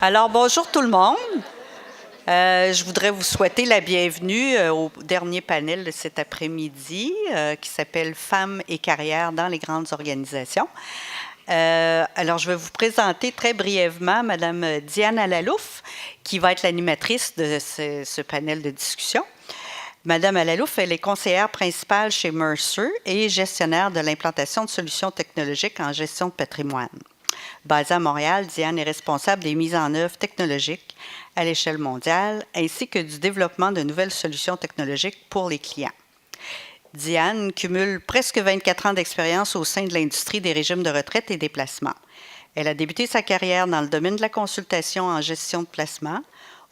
Alors, bonjour tout le monde. Je voudrais vous souhaiter la bienvenue au dernier panel de cet après-midi qui s'appelle « Femmes et carrières dans les grandes organisations ». Alors, je vais vous présenter très brièvement Mme Diane Alalouf, qui va être l'animatrice de ce panel de discussion. Mme Alalouf, elle est conseillère principale chez Mercer et gestionnaire de l'implantation de solutions technologiques en gestion de patrimoine. Basée à Montréal, Diane est responsable des mises en œuvre technologiques à l'échelle mondiale, ainsi que du développement de nouvelles solutions technologiques pour les clients. Diane cumule presque 24 ans d'expérience au sein de l'industrie des régimes de retraite et des placements. Elle a débuté sa carrière dans le domaine de la consultation en gestion de placement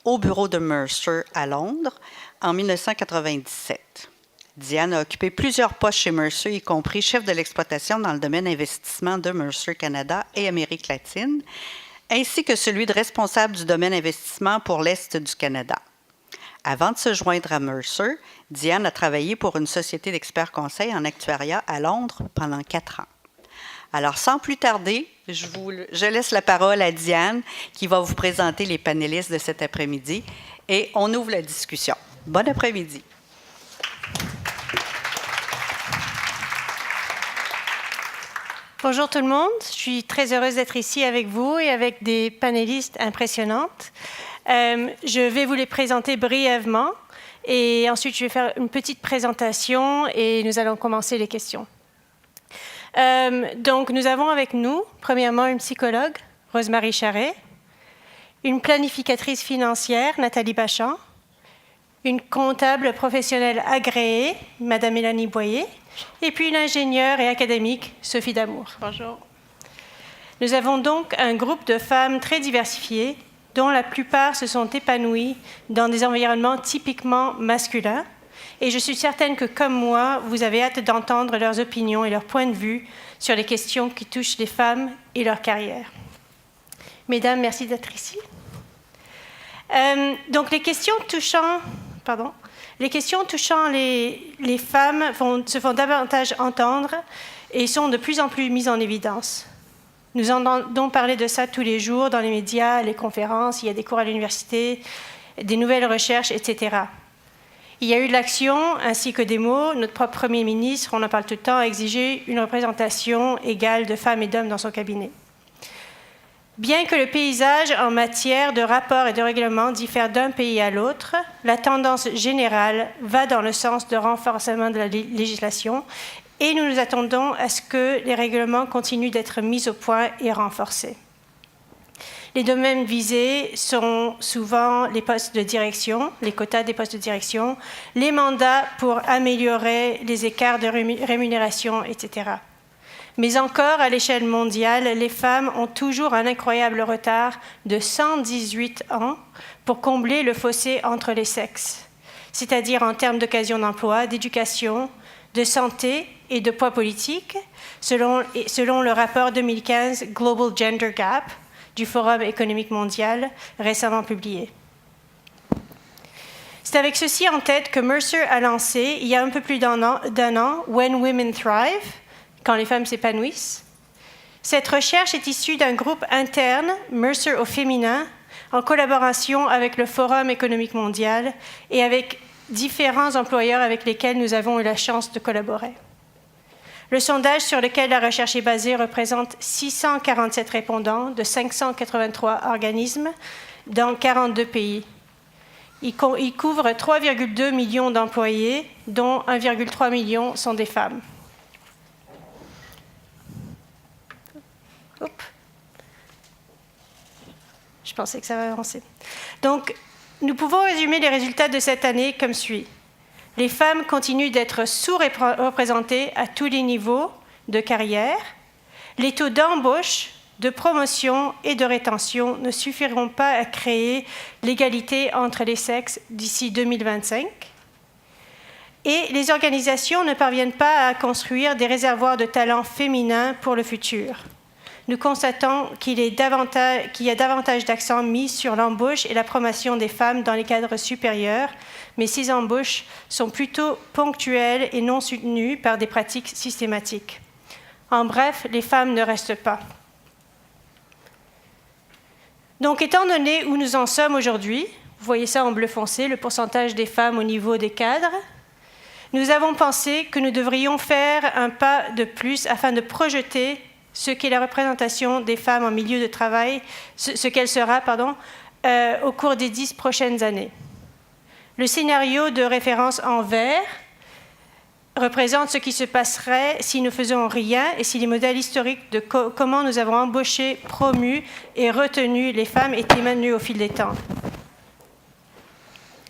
au bureau de Mercer à Londres en 1997. Diane a occupé plusieurs postes chez Mercer, y compris chef de l'exploitation dans le domaine investissement de Mercer Canada et Amérique latine, ainsi que celui de responsable du domaine investissement pour l'Est du Canada. Avant de se joindre à Mercer, Diane a travaillé pour une société d'experts conseils en actuariat à Londres pendant 4 ans. Alors, sans plus tarder, je laisse la parole à Diane qui va vous présenter les panélistes de cet après-midi et on ouvre la discussion. Bon après-midi. Bonjour tout le monde, je suis très heureuse d'être ici avec vous et avec des panélistes impressionnantes. Je vais vous les présenter brièvement et ensuite je vais faire une petite présentation et nous allons commencer les questions. Donc nous avons avec nous, premièrement, une psychologue, Rose-Marie Charret, une planificatrice financière, Nathalie Bachand, une comptable professionnelle agréée, Madame Mélanie Boyer, et puis une ingénieure et académique, Sophie Damour. Bonjour. Nous avons donc un groupe de femmes très diversifiées, dont la plupart se sont épanouies dans des environnements typiquement masculins. Et je suis certaine que, comme moi, vous avez hâte d'entendre leurs opinions et leurs points de vue sur les questions qui touchent les femmes et leur carrière. Mesdames, merci d'être ici. Donc, les questions touchant les femmes se font davantage entendre et sont de plus en plus mises en évidence. Nous entendons parler de ça tous les jours dans les médias, les conférences, il y a des cours à l'université, des nouvelles recherches, etc. Il y a eu de l'action ainsi que des mots. Notre propre Premier ministre, on en parle tout le temps, a exigé une représentation égale de femmes et d'hommes dans son cabinet. Bien que le paysage en matière de rapports et de règlements diffère d'un pays à l'autre, la tendance générale va dans le sens de renforcement de la législation et nous nous attendons à ce que les règlements continuent d'être mis au point et renforcés. Les domaines visés sont souvent les postes de direction, les quotas des postes de direction, les mandats pour améliorer les écarts de rémunération, etc. Mais encore, à l'échelle mondiale, les femmes ont toujours un incroyable retard de 118 ans pour combler le fossé entre les sexes, c'est-à-dire en termes d'occasion d'emploi, d'éducation, de santé et de poids politique, selon le rapport 2015 Global Gender Gap du Forum économique mondial récemment publié. C'est avec ceci en tête que Mercer a lancé, il y a un peu plus d'un an, When Women Thrive, quand les femmes s'épanouissent. Cette recherche est issue d'un groupe interne, Mercer au féminin, en collaboration avec le Forum économique mondial et avec différents employeurs avec lesquels nous avons eu la chance de collaborer. Le sondage sur lequel la recherche est basée représente 647 répondants de 583 organismes dans 42 pays. Il couvre 3,2 millions d'employés, dont 1,3 million sont des femmes. Je pensais que ça va avancer. Donc, nous pouvons résumer les résultats de cette année comme suit. Les femmes continuent d'être sous-représentées à tous les niveaux de carrière. Les taux d'embauche, de promotion et de rétention ne suffiront pas à créer l'égalité entre les sexes d'ici 2025. Et les organisations ne parviennent pas à construire des réservoirs de talents féminins pour le futur. Nous constatons qu'il y a davantage d'accent mis sur l'embauche et la promotion des femmes dans les cadres supérieurs, mais ces embauches sont plutôt ponctuelles et non soutenues par des pratiques systématiques. En bref, les femmes ne restent pas. Donc, étant donné où nous en sommes aujourd'hui, vous voyez ça en bleu foncé, le pourcentage des femmes au niveau des cadres, nous avons pensé que nous devrions faire un pas de plus afin de projeter ce qu'est la représentation des femmes en milieu de travail, ce qu'elle sera, au cours des 10 prochaines années. Le scénario de référence en vert représente ce qui se passerait si nous faisons rien et si les modèles historiques de comment nous avons embauché, promu et retenu les femmes étaient maintenus au fil des temps.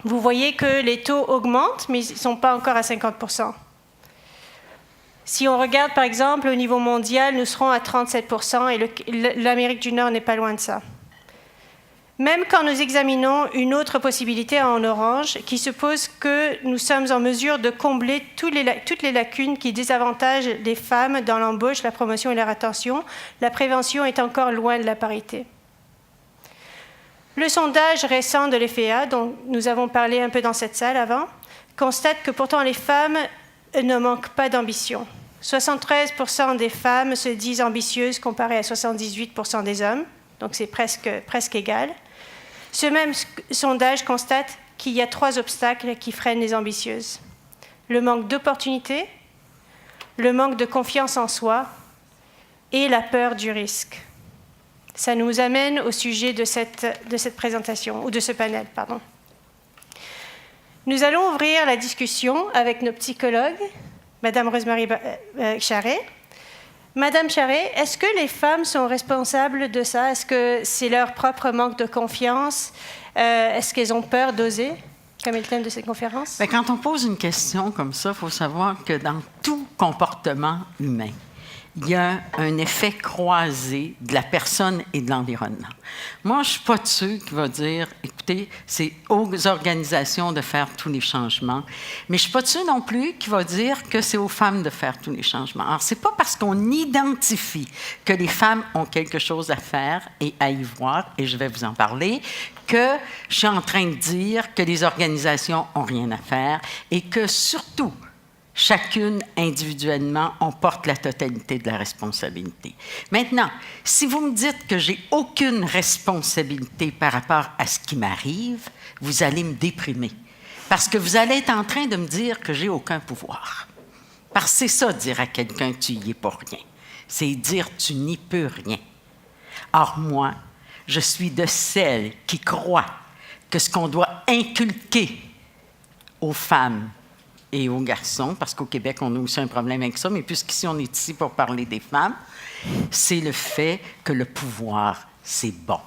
Vous voyez que les taux augmentent, mais ils ne sont pas encore à 50%. Si on regarde, par exemple, au niveau mondial, nous serons à 37% et l'Amérique du Nord n'est pas loin de ça. Même quand nous examinons une autre possibilité en orange, qui suppose que nous sommes en mesure de combler toutes les lacunes qui désavantagent les femmes dans l'embauche, la promotion et la rétention, la prévention est encore loin de la parité. Le sondage récent de l'EFEA, dont nous avons parlé un peu dans cette salle avant, constate que pourtant les femmes ne manquent pas d'ambition. 73% des femmes se disent ambitieuses comparé à 78% des hommes, donc c'est presque égal. Ce même sondage constate qu'il y a 3 obstacles qui freinent les ambitieuses. Le manque d'opportunités, le manque de confiance en soi et la peur du risque. Ça nous amène au sujet de cette présentation, ou de ce panel, pardon. Nous allons ouvrir la discussion avec nos psychologues, Madame Rosemary Charret. Madame Charret, est-ce que les femmes sont responsables de ça? Est-ce que c'est leur propre manque de confiance? Est-ce qu'elles ont peur d'oser, comme est le thème de cette conférence? Bien, quand on pose une question comme ça, il faut savoir que dans tout comportement humain, il y a un effet croisé de la personne et de l'environnement. Moi, je ne suis pas de ceux qui vont dire, écoutez, c'est aux organisations de faire tous les changements, mais je ne suis pas de ceux non plus qui vont dire que c'est aux femmes de faire tous les changements. Alors, ce n'est pas parce qu'on identifie que les femmes ont quelque chose à faire et à y voir, et je vais vous en parler, que je suis en train de dire que les organisations n'ont rien à faire et que surtout, chacune, individuellement, on porte la totalité de la responsabilité. Maintenant, si vous me dites que j'ai aucune responsabilité par rapport à ce qui m'arrive, vous allez me déprimer. Parce que vous allez être en train de me dire que j'ai aucun pouvoir. Parce que c'est ça, dire à quelqu'un que tu y es pour rien. C'est dire tu n'y peux rien. Or, moi, je suis de celles qui croient que ce qu'on doit inculquer aux femmes et aux garçons, parce qu'au Québec, on a aussi un problème avec ça, mais puisqu'ici, on est ici pour parler des femmes, c'est le fait que le pouvoir, c'est bon.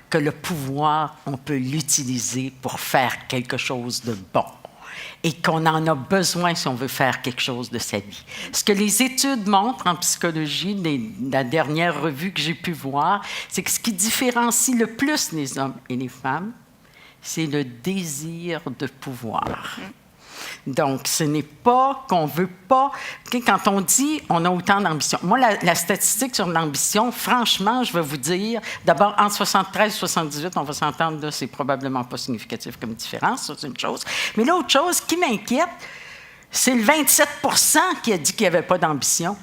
Que le pouvoir, on peut l'utiliser pour faire quelque chose de bon. Et qu'on en a besoin si on veut faire quelque chose de sa vie. Ce que les études montrent en psychologie, la dernière revue que j'ai pu voir, c'est que ce qui différencie le plus les hommes et les femmes, c'est le désir de pouvoir. Donc, ce n'est pas qu'on ne veut pas... Quand on dit on a autant d'ambition... Moi, la statistique sur l'ambition, franchement, je vais vous dire, d'abord, entre 73 et 78, on va s'entendre, là, c'est probablement pas significatif comme différence, ça, c'est une chose. Mais l'autre chose qui m'inquiète, c'est le 27 % qui a dit qu'il n'y avait pas d'ambition.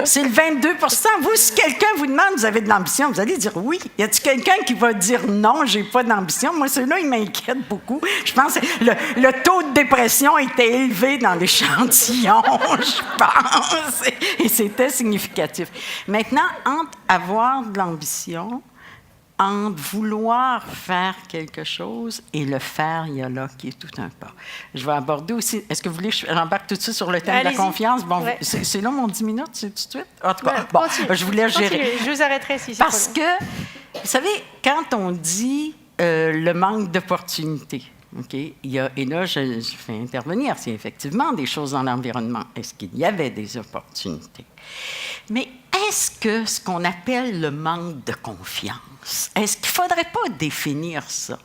C'est le 22 %. Vous, si quelqu'un vous demande, vous avez de l'ambition, vous allez dire oui. Y a-t-il quelqu'un qui va dire non, j'ai pas d'ambition? Moi, celui-là, il m'inquiète beaucoup. Je pense que le taux de dépression était élevé dans l'échantillon, je pense. Et c'était significatif. Maintenant, entre avoir de l'ambition, entre vouloir faire quelque chose et le faire, il y a là qui est tout un pas. Je vais aborder aussi... Est-ce que vous voulez que j'embarque tout de suite sur le thème de la confiance? Bon, ouais. C'est là mon 10 minutes, c'est tout de suite? En tout cas, ouais, bon, je vous laisse gérer. Je vous arrêterai si c'est parce que, vous savez, quand on dit le manque d'opportunités, okay, et là, je fais intervenir, c'est effectivement des choses dans l'environnement. Est-ce qu'il y avait des opportunités? Mais est-ce que ce qu'on appelle le manque de confiance, est-ce qu'il ne faudrait pas définir ça?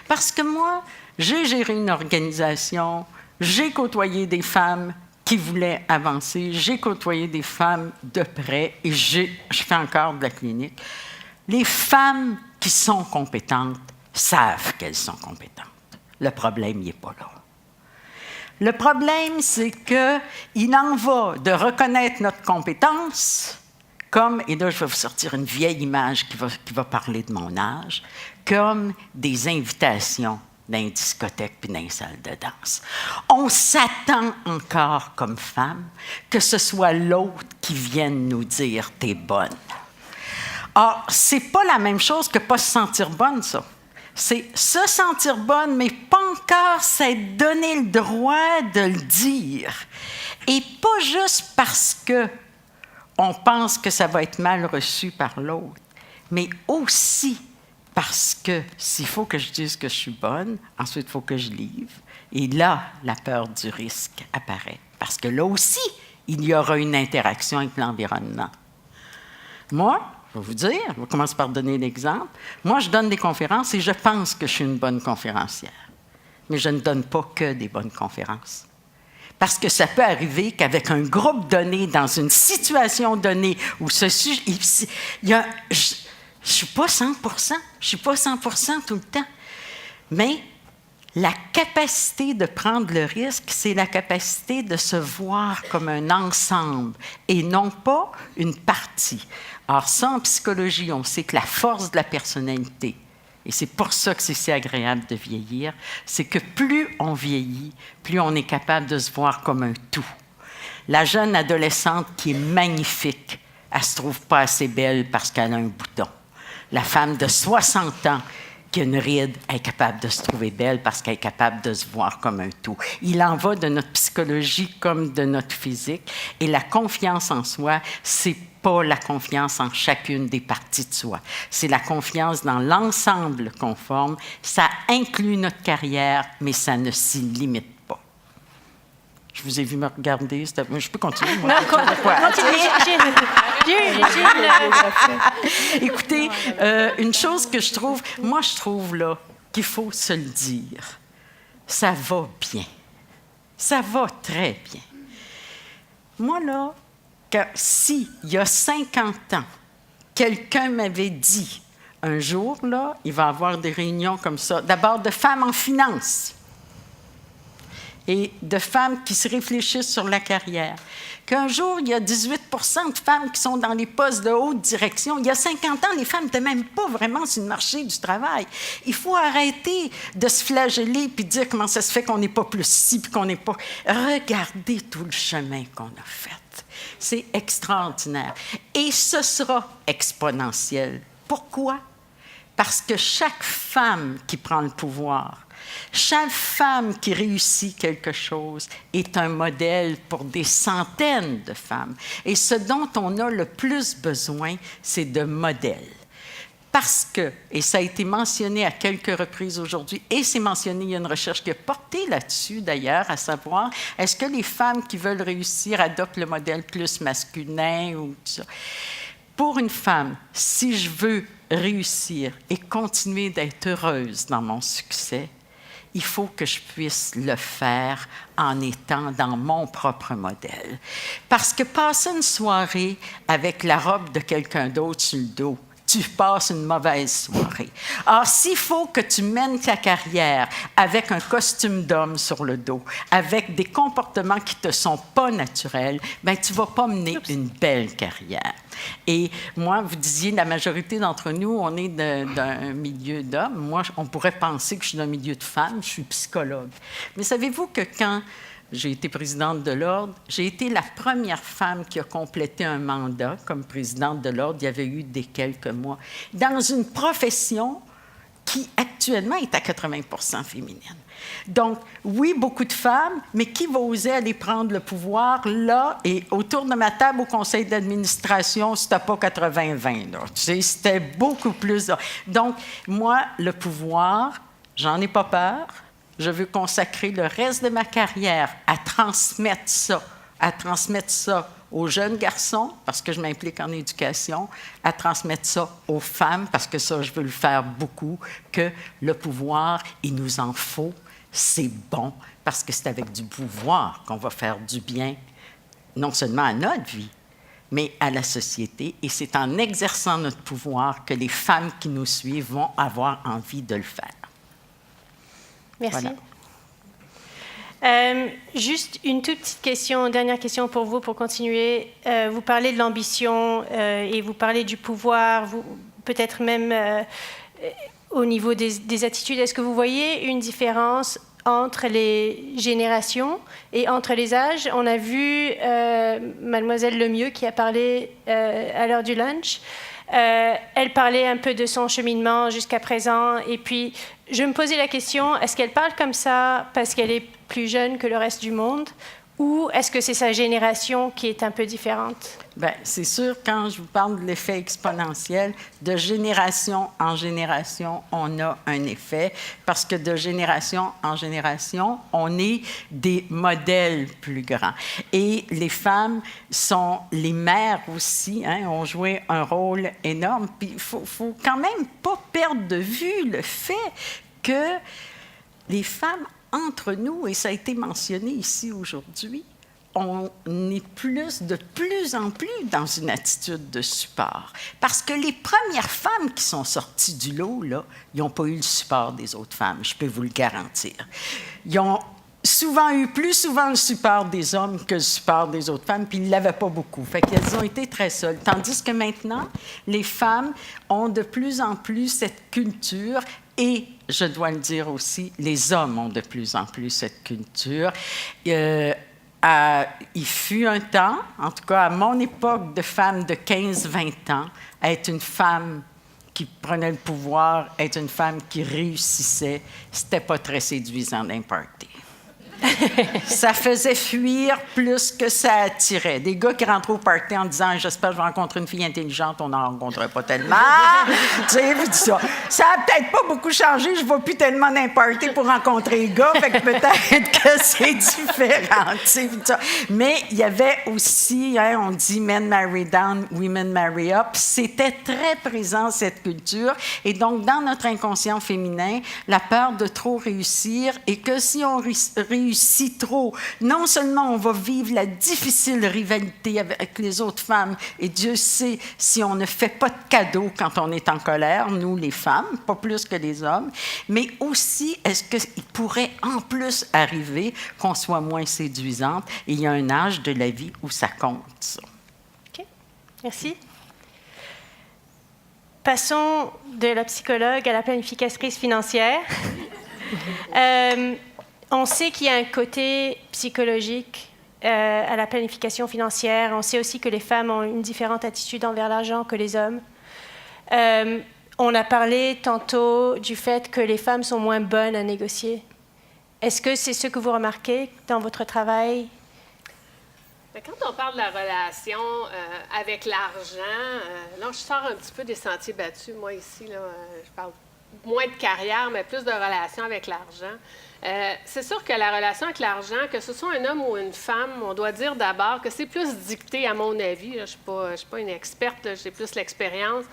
Parce que moi, j'ai géré une organisation, j'ai côtoyé des femmes qui voulaient avancer, j'ai côtoyé des femmes de près et je fais encore de la clinique. Les femmes qui sont compétentes savent qu'elles sont compétentes. Le problème, il n'est pas là. Le problème, c'est qu'il en va de reconnaître notre compétence comme, et là, je vais vous sortir une vieille image qui va parler de mon âge, comme des invitations dans les discothèques puis dans les salles de danse. On s'attend encore, comme femme, que ce soit l'autre qui vienne nous dire « t'es bonne ». Or, c'est pas la même chose que pas se sentir bonne, ça. C'est se sentir bonne, mais pas encore s'être donné le droit de le dire. Et pas juste parce que on pense que ça va être mal reçu par l'autre, mais aussi parce que s'il faut que je dise que je suis bonne, ensuite il faut que je livre. Et là, la peur du risque apparaît. Parce que là aussi, il y aura une interaction avec l'environnement. Moi, je vais vous dire, je vais commencer par donner l'exemple. Moi, je donne des conférences et je pense que je suis une bonne conférencière. Mais je ne donne pas que des bonnes conférences. Parce que ça peut arriver qu'avec un groupe donné, dans une situation donnée, où je ne suis pas 100 %, je suis pas 100 % tout le temps. Mais la capacité de prendre le risque, c'est la capacité de se voir comme un ensemble et non pas une partie. Alors ça, en psychologie, on sait que la force de la personnalité, et c'est pour ça que c'est si agréable de vieillir, c'est que plus on vieillit, plus on est capable de se voir comme un tout. La jeune adolescente qui est magnifique, elle ne se trouve pas assez belle parce qu'elle a un bouton. La femme de 60 ans qui a une ride, elle est capable de se trouver belle parce qu'elle est capable de se voir comme un tout. Il en va de notre psychologie comme de notre physique. Et la confiance en soi, c'est pas la confiance en chacune des parties de soi. C'est la confiance dans l'ensemble qu'on forme. Ça inclut notre carrière, mais ça ne s'y limite pas. Je vous ai vu me regarder. Je peux continuer? Moi, écoutez, une chose que je trouve là, qu'il faut se le dire, ça va bien. Ça va très bien. Moi, là, si, il y a 50 ans, quelqu'un m'avait dit, un jour, là, il va y avoir des réunions comme ça, d'abord de femmes en finance et de femmes qui se réfléchissent sur la carrière, qu'un jour, il y a 18 % de femmes qui sont dans les postes de haute direction. Il y a 50 ans, les femmes n'étaient même pas vraiment sur le marché du travail. Il faut arrêter de se flageller puis dire comment ça se fait qu'on n'est pas plus ci puis qu'on n'est pas... Regardez tout le chemin qu'on a fait. C'est extraordinaire. Et ce sera exponentiel. Pourquoi? Parce que chaque femme qui prend le pouvoir, chaque femme qui réussit quelque chose est un modèle pour des centaines de femmes. Et ce dont on a le plus besoin, c'est de modèles. Parce que, et ça a été mentionné à quelques reprises aujourd'hui, et c'est mentionné, il y a une recherche qui a porté là-dessus d'ailleurs, à savoir, est-ce que les femmes qui veulent réussir adoptent le modèle plus masculin ou tout ça? Pour une femme, si je veux réussir et continuer d'être heureuse dans mon succès, il faut que je puisse le faire en étant dans mon propre modèle. Parce que passer une soirée avec la robe de quelqu'un d'autre sur le dos, tu passes une mauvaise soirée. Alors, s'il faut que tu mènes ta carrière avec un costume d'homme sur le dos, avec des comportements qui ne te sont pas naturels, bien, tu ne vas pas mener une belle carrière. Et moi, vous disiez, la majorité d'entre nous, on est d'un milieu d'hommes. Moi, on pourrait penser que je suis d'un milieu de femmes, je suis psychologue. Mais savez-vous que quand j'ai été présidente de l'Ordre, j'ai été la première femme qui a complété un mandat comme présidente de l'Ordre, il y avait eu des quelques mois, dans une profession qui actuellement est à 80 % féminine. Donc, oui, beaucoup de femmes, mais qui va oser aller prendre le pouvoir là et autour de ma table au conseil d'administration, c'était pas 80-20, là. Tu sais, c'était beaucoup plus. Donc, moi, le pouvoir, j'en ai pas peur. Je veux consacrer le reste de ma carrière à transmettre ça aux jeunes garçons, parce que je m'implique en éducation, à transmettre ça aux femmes, parce que ça, je veux le faire beaucoup, que le pouvoir, il nous en faut, c'est bon, parce que c'est avec du pouvoir qu'on va faire du bien, non seulement à notre vie, mais à la société. Et c'est en exerçant notre pouvoir que les femmes qui nous suivent vont avoir envie de le faire. Merci. Juste une toute petite question, dernière question pour vous, pour continuer. Vous parlez de l'ambition et vous parlez du pouvoir, peut-être même au niveau des attitudes. Est-ce que vous voyez une différence entre les générations et entre les âges? On a vu Mademoiselle Lemieux qui a parlé à l'heure du lunch. Elle parlait un peu de son cheminement jusqu'à présent. Et puis, je me posais la question, est-ce qu'elle parle comme ça parce qu'elle est plus jeune que le reste du monde? Ou est-ce que c'est sa génération qui est un peu différente? Bien, c'est sûr, quand je vous parle de l'effet exponentiel, de génération en génération, on a un effet, parce que de génération en génération, on est des modèles plus grands. Et les femmes sont les mères aussi, hein, ont joué un rôle énorme. Puis il faut quand même pas perdre de vue le fait que les femmes, entre nous, et ça a été mentionné ici aujourd'hui, on est de plus en plus dans une attitude de support. Parce que les premières femmes qui sont sorties du lot, là, ils n'ont pas eu le support des autres femmes, je peux vous le garantir. Ils ont plus souvent le support des hommes que le support des autres femmes, puis ils ne l'avaient pas beaucoup. Fait qu'elles ont été très seules. Tandis que maintenant, les femmes ont de plus en plus cette culture. Et, je dois le dire aussi, les hommes ont de plus en plus cette culture. Il fut un temps, en tout cas à mon époque de femme de 15-20 ans, être une femme qui prenait le pouvoir, être une femme qui réussissait, c'était pas très séduisant d'un party. Ça faisait fuir plus que ça attirait. Des gars qui rentraient au party en disant « J'espère que je vais rencontrer une fille intelligente. » On n'en rencontrait pas tellement. Tu sais, vous dites ça. Ça n'a peut-être pas beaucoup changé. Je ne vais plus tellement dans un party pour rencontrer les gars. Fait que peut-être que c'est différent. Tu sais, ça. Mais il y avait aussi, hein, on dit « Men marry down, women marry up ». C'était très présent, cette culture. Et donc, dans notre inconscient féminin, la peur de trop réussir et que si on réussit trop, non seulement on va vivre la difficile rivalité avec les autres femmes, et Dieu sait si on ne fait pas de cadeaux quand on est en colère, nous les femmes, pas plus que les hommes, mais aussi est-ce qu'il pourrait en plus arriver qu'on soit moins séduisante, et il y a un âge de la vie où ça compte, ça. OK, merci. Passons de la psychologue à la planificatrice financière. On sait qu'il y a un côté psychologique à la planification financière. On sait aussi que les femmes ont une différente attitude envers l'argent que les hommes. On a parlé tantôt du fait que les femmes sont moins bonnes à négocier. Est-ce que c'est ce que vous remarquez dans votre travail? Quand on parle de la relation avec l'argent, là, je sors un petit peu des sentiers battus. Moi, ici, là, je parle moins de carrière, mais plus de relation avec l'argent. C'est sûr que la relation avec l'argent, que ce soit un homme ou une femme, on doit dire d'abord que c'est plus dicté, à mon avis, là, je ne suis pas une experte, j'ai plus l'expérience,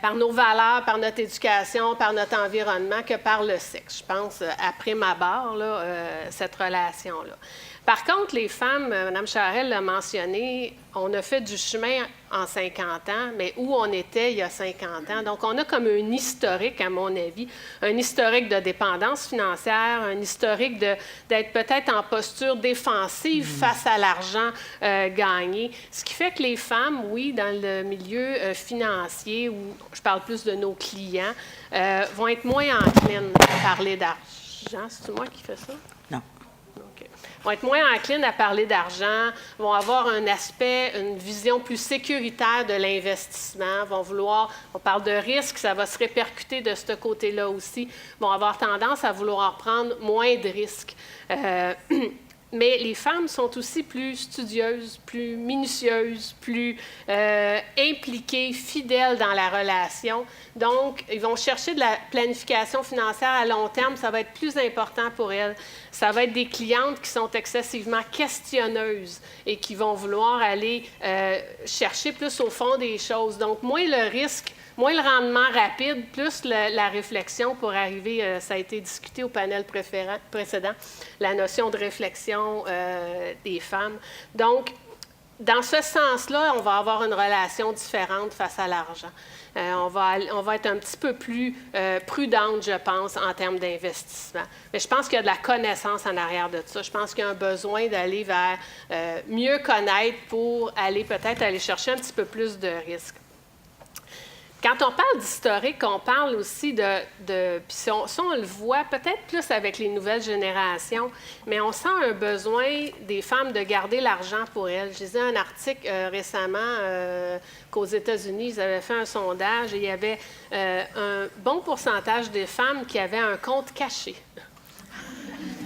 par nos valeurs, par notre éducation, par notre environnement, que par le sexe. Je pense, après ma barre, là, cette relation-là. Par contre, les femmes, Mme Charel l'a mentionné, on a fait du chemin en 50 ans, mais où on était il y a 50 ans. Donc, on a comme un historique, à mon avis, un historique de dépendance financière, un historique d'être peut-être en posture défensive face à l'argent gagné. Ce qui fait que les femmes, oui, dans le milieu financier, où je parle plus de nos clients, vont être moins enclines à parler d'argent. C'est moi qui fais ça? Non. Vont être moins enclines à parler d'argent, vont avoir un aspect, une vision plus sécuritaire de l'investissement, vont vouloir, on parle de risque, ça va se répercuter de ce côté-là aussi, vont avoir tendance à vouloir prendre moins de risques. Mais les femmes sont aussi plus studieuses, plus minutieuses, plus impliquées, fidèles dans la relation. Donc, ils vont chercher de la planification financière à long terme. Ça va être plus important pour elles. Ça va être des clientes qui sont excessivement questionneuses et qui vont vouloir aller chercher plus au fond des choses. Donc, moins le risque, moins le rendement rapide, plus la réflexion pour arriver, ça a été discuté au panel précédent, la notion de réflexion des femmes. Donc, dans ce sens-là, on va avoir une relation différente face à l'argent. On va être un petit peu plus prudente, je pense, en termes d'investissement. Mais je pense qu'il y a de la connaissance en arrière de ça. Je pense qu'il y a un besoin d'aller vers mieux connaître pour aller peut-être aller chercher un petit peu plus de risques. Quand on parle d'historique, on parle aussi puis ça, on le voit peut-être plus avec les nouvelles générations, mais on sent un besoin des femmes de garder l'argent pour elles. Je lisais un article récemment qu'aux États-Unis, ils avaient fait un sondage et il y avait un bon pourcentage des femmes qui avaient un compte caché.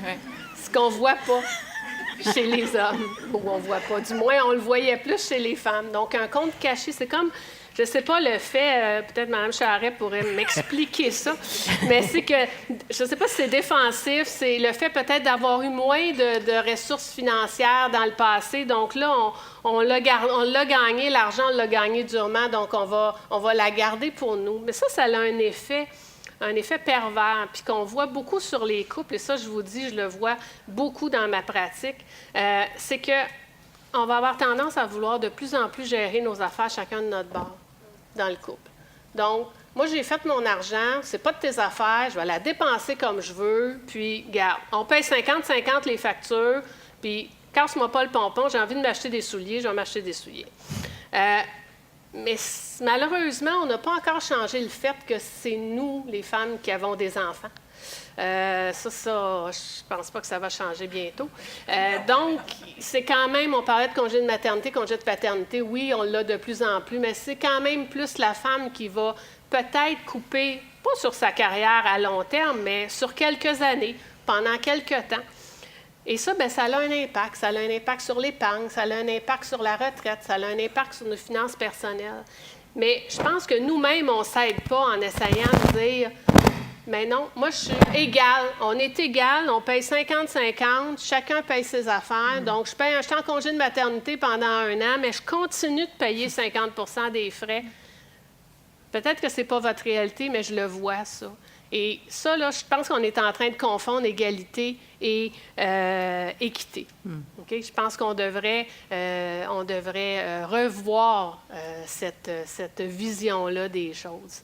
Ouais. Ce qu'on ne voit pas chez les hommes, ou on ne voit pas, du moins on le voyait plus chez les femmes. Donc un compte caché, c'est comme... Je ne sais pas le fait, peut-être Mme Charret pourrait m'expliquer ça, mais c'est que, je ne sais pas si c'est défensif, c'est le fait peut-être d'avoir eu moins de ressources financières dans le passé. Donc là, on l'a gagné, l'argent, on l'a gagné durement, donc on va la garder pour nous. Mais ça a un effet pervers, puis qu'on voit beaucoup sur les couples, et ça, je vous dis, je le vois beaucoup dans ma pratique, c'est qu'on va avoir tendance à vouloir de plus en plus gérer nos affaires chacun de notre bord dans le couple. Donc, moi, j'ai fait mon argent, c'est pas de tes affaires, je vais la dépenser comme je veux, puis, regarde, on paye 50-50 les factures, puis casse-moi pas le pompon, j'ai envie de m'acheter des souliers, je vais m'acheter des souliers. Mais malheureusement, on n'a pas encore changé le fait que c'est nous, les femmes, qui avons des enfants. Je pense pas que ça va changer bientôt. Donc, c'est quand même, on parlait de congé de maternité, congé de paternité, oui, on l'a de plus en plus, mais c'est quand même plus la femme qui va peut-être couper, pas sur sa carrière à long terme, mais sur quelques années, pendant quelques temps. Et ça, bien, ça a un impact. Ça a un impact sur l'épargne, ça a un impact sur la retraite, ça a un impact sur nos finances personnelles. Mais je pense que nous-mêmes, on ne s'aide pas en essayant de dire... Mais non, moi, je suis égale. On est égal, on paye 50-50, chacun paye ses affaires. Donc, je suis en congé de maternité pendant 1 an, mais je continue de payer 50 % des frais. Peut-être que ce n'est pas votre réalité, mais je le vois, ça. Et ça, là, je pense qu'on est en train de confondre égalité et équité. Okay? Je pense qu'on devrait revoir cette vision-là des choses.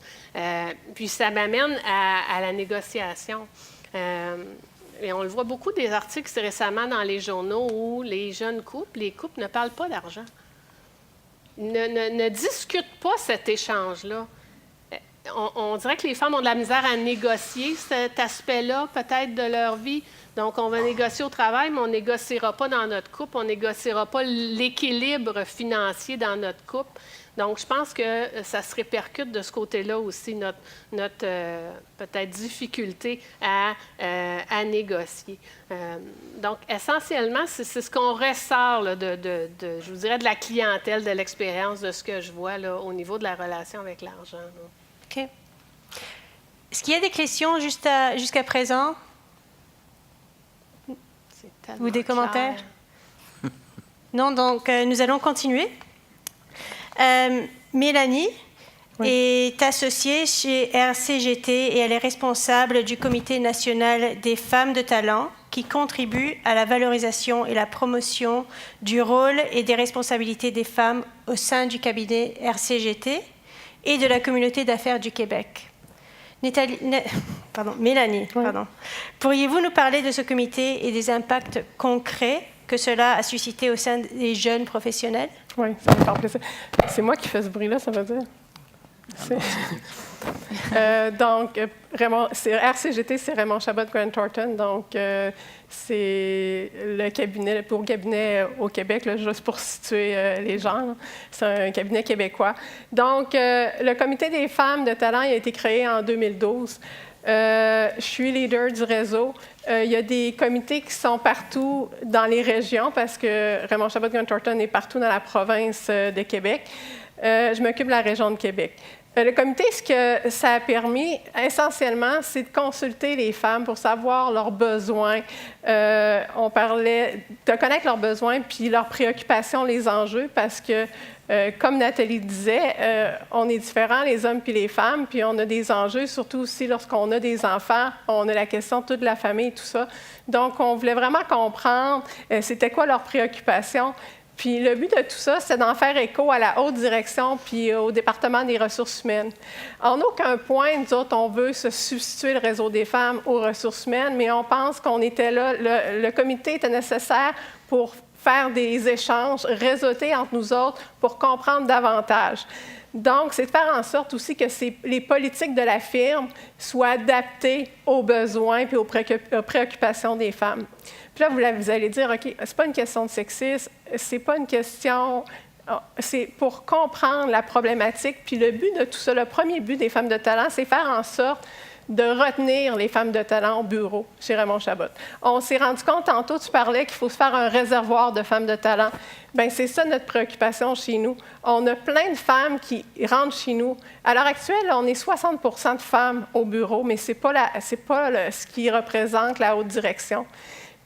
Puis ça m'amène à la négociation. Et on le voit beaucoup des articles récemment dans les journaux où les jeunes couples, les couples ne parlent pas d'argent. Ne discutent pas cet échange-là. On dirait que les femmes ont de la misère à négocier cet aspect-là, peut-être, de leur vie. Donc, on va négocier au travail, mais on ne négociera pas dans notre couple, on ne négociera pas l'équilibre financier dans notre couple. Donc, je pense que ça se répercute de ce côté-là aussi, notre peut-être difficulté à négocier. Donc, essentiellement, c'est ce qu'on ressort là, je vous dirais, de la clientèle, de l'expérience, de ce que je vois là, au niveau de la relation avec l'argent. Là. OK. Est-ce qu'il y a des questions jusqu'à présent? Ou des commentaires? Non, donc nous allons continuer. Mélanie est associée chez RCGT et elle est responsable du Comité national des femmes de talent qui contribue à la valorisation et la promotion du rôle et des responsabilités des femmes au sein du cabinet RCGT et de la communauté d'affaires du Québec. Mélanie, pourriez-vous nous parler de ce comité et des impacts concrets que cela a suscité au sein des jeunes professionnels? Oui, ça me fait plaisir. C'est moi qui fais ce bruit-là, ça veut dire? Donc, RCGT, c'est Raymond Chabot Grant Thornton. Donc, c'est le cabinet au Québec, là, juste pour situer les gens. Là. C'est un cabinet québécois. Donc, le Comité des femmes de talent il a été créé en 2012. Je suis leader du réseau. Il y a des comités qui sont partout dans les régions parce que Raymond Chabot Grant Thornton est partout dans la province de Québec. Je m'occupe de la région de Québec. Le comité, ce que ça a permis, essentiellement, c'est de consulter les femmes pour savoir leurs besoins. On parlait de connaître leurs besoins puis leurs préoccupations, les enjeux, parce que, comme Nathalie disait, on est différents, les hommes puis les femmes, puis on a des enjeux, surtout aussi lorsqu'on a des enfants, on a la question de toute la famille et tout ça. Donc, on voulait vraiment comprendre c'était quoi leurs préoccupations. Puis le but de tout ça, c'est d'en faire écho à la haute direction puis au département des ressources humaines. En aucun point, nous autres, on veut se substituer le réseau des femmes aux ressources humaines, mais on pense qu'on était là, le comité était nécessaire pour faire des échanges, réseauter entre nous autres pour comprendre davantage. Donc, c'est de faire en sorte aussi que les politiques de la firme soient adaptées aux besoins et aux préoccupations des femmes. Puis là, vous allez dire, OK, c'est pas une question de sexisme, c'est pas une question... C'est pour comprendre la problématique. Puis le but de tout ça, le premier but des femmes de talent, c'est faire en sorte de retenir les femmes de talent au bureau chez Raymond Chabot. On s'est rendu compte, tantôt, tu parlais qu'il faut se faire un réservoir de femmes de talent. Bien, c'est ça notre préoccupation chez nous. On a plein de femmes qui rentrent chez nous. À l'heure actuelle, on est 60 % de femmes au bureau, mais ce n'est pas, ce qui représente la haute direction.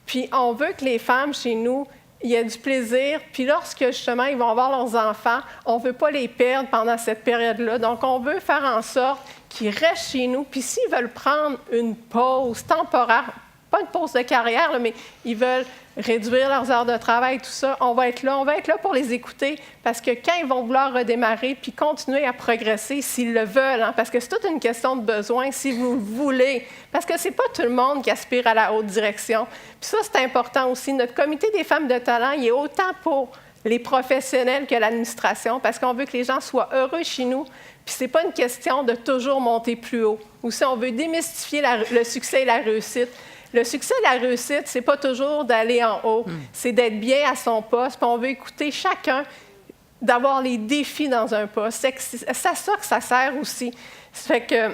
Puis on veut que les femmes chez nous, il y ait du plaisir. Puis lorsque, justement, ils vont avoir leurs enfants, on ne veut pas les perdre pendant cette période-là. Donc, on veut faire en sorte qu'ils restent chez nous. Puis s'ils veulent prendre une pause temporaire, pas une pause de carrière, là, mais ils veulent réduire leurs heures de travail, tout ça, on va être là pour les écouter, parce que quand ils vont vouloir redémarrer puis continuer à progresser, s'ils le veulent, hein, parce que c'est toute une question de besoin, si vous le voulez, parce que c'est pas tout le monde qui aspire à la haute direction. Puis ça, c'est important aussi. Notre comité des femmes de talent, il est autant pour les professionnels que l'administration, parce qu'on veut que les gens soient heureux chez nous. Puis c'est pas une question de toujours monter plus haut. Aussi, on veut démystifier le succès et la réussite. Le succès et la réussite, c'est pas toujours d'aller en haut, c'est d'être bien à son poste. Puis on veut écouter chacun, d'avoir les défis dans un poste. C'est ça que ça sert aussi. Ça fait que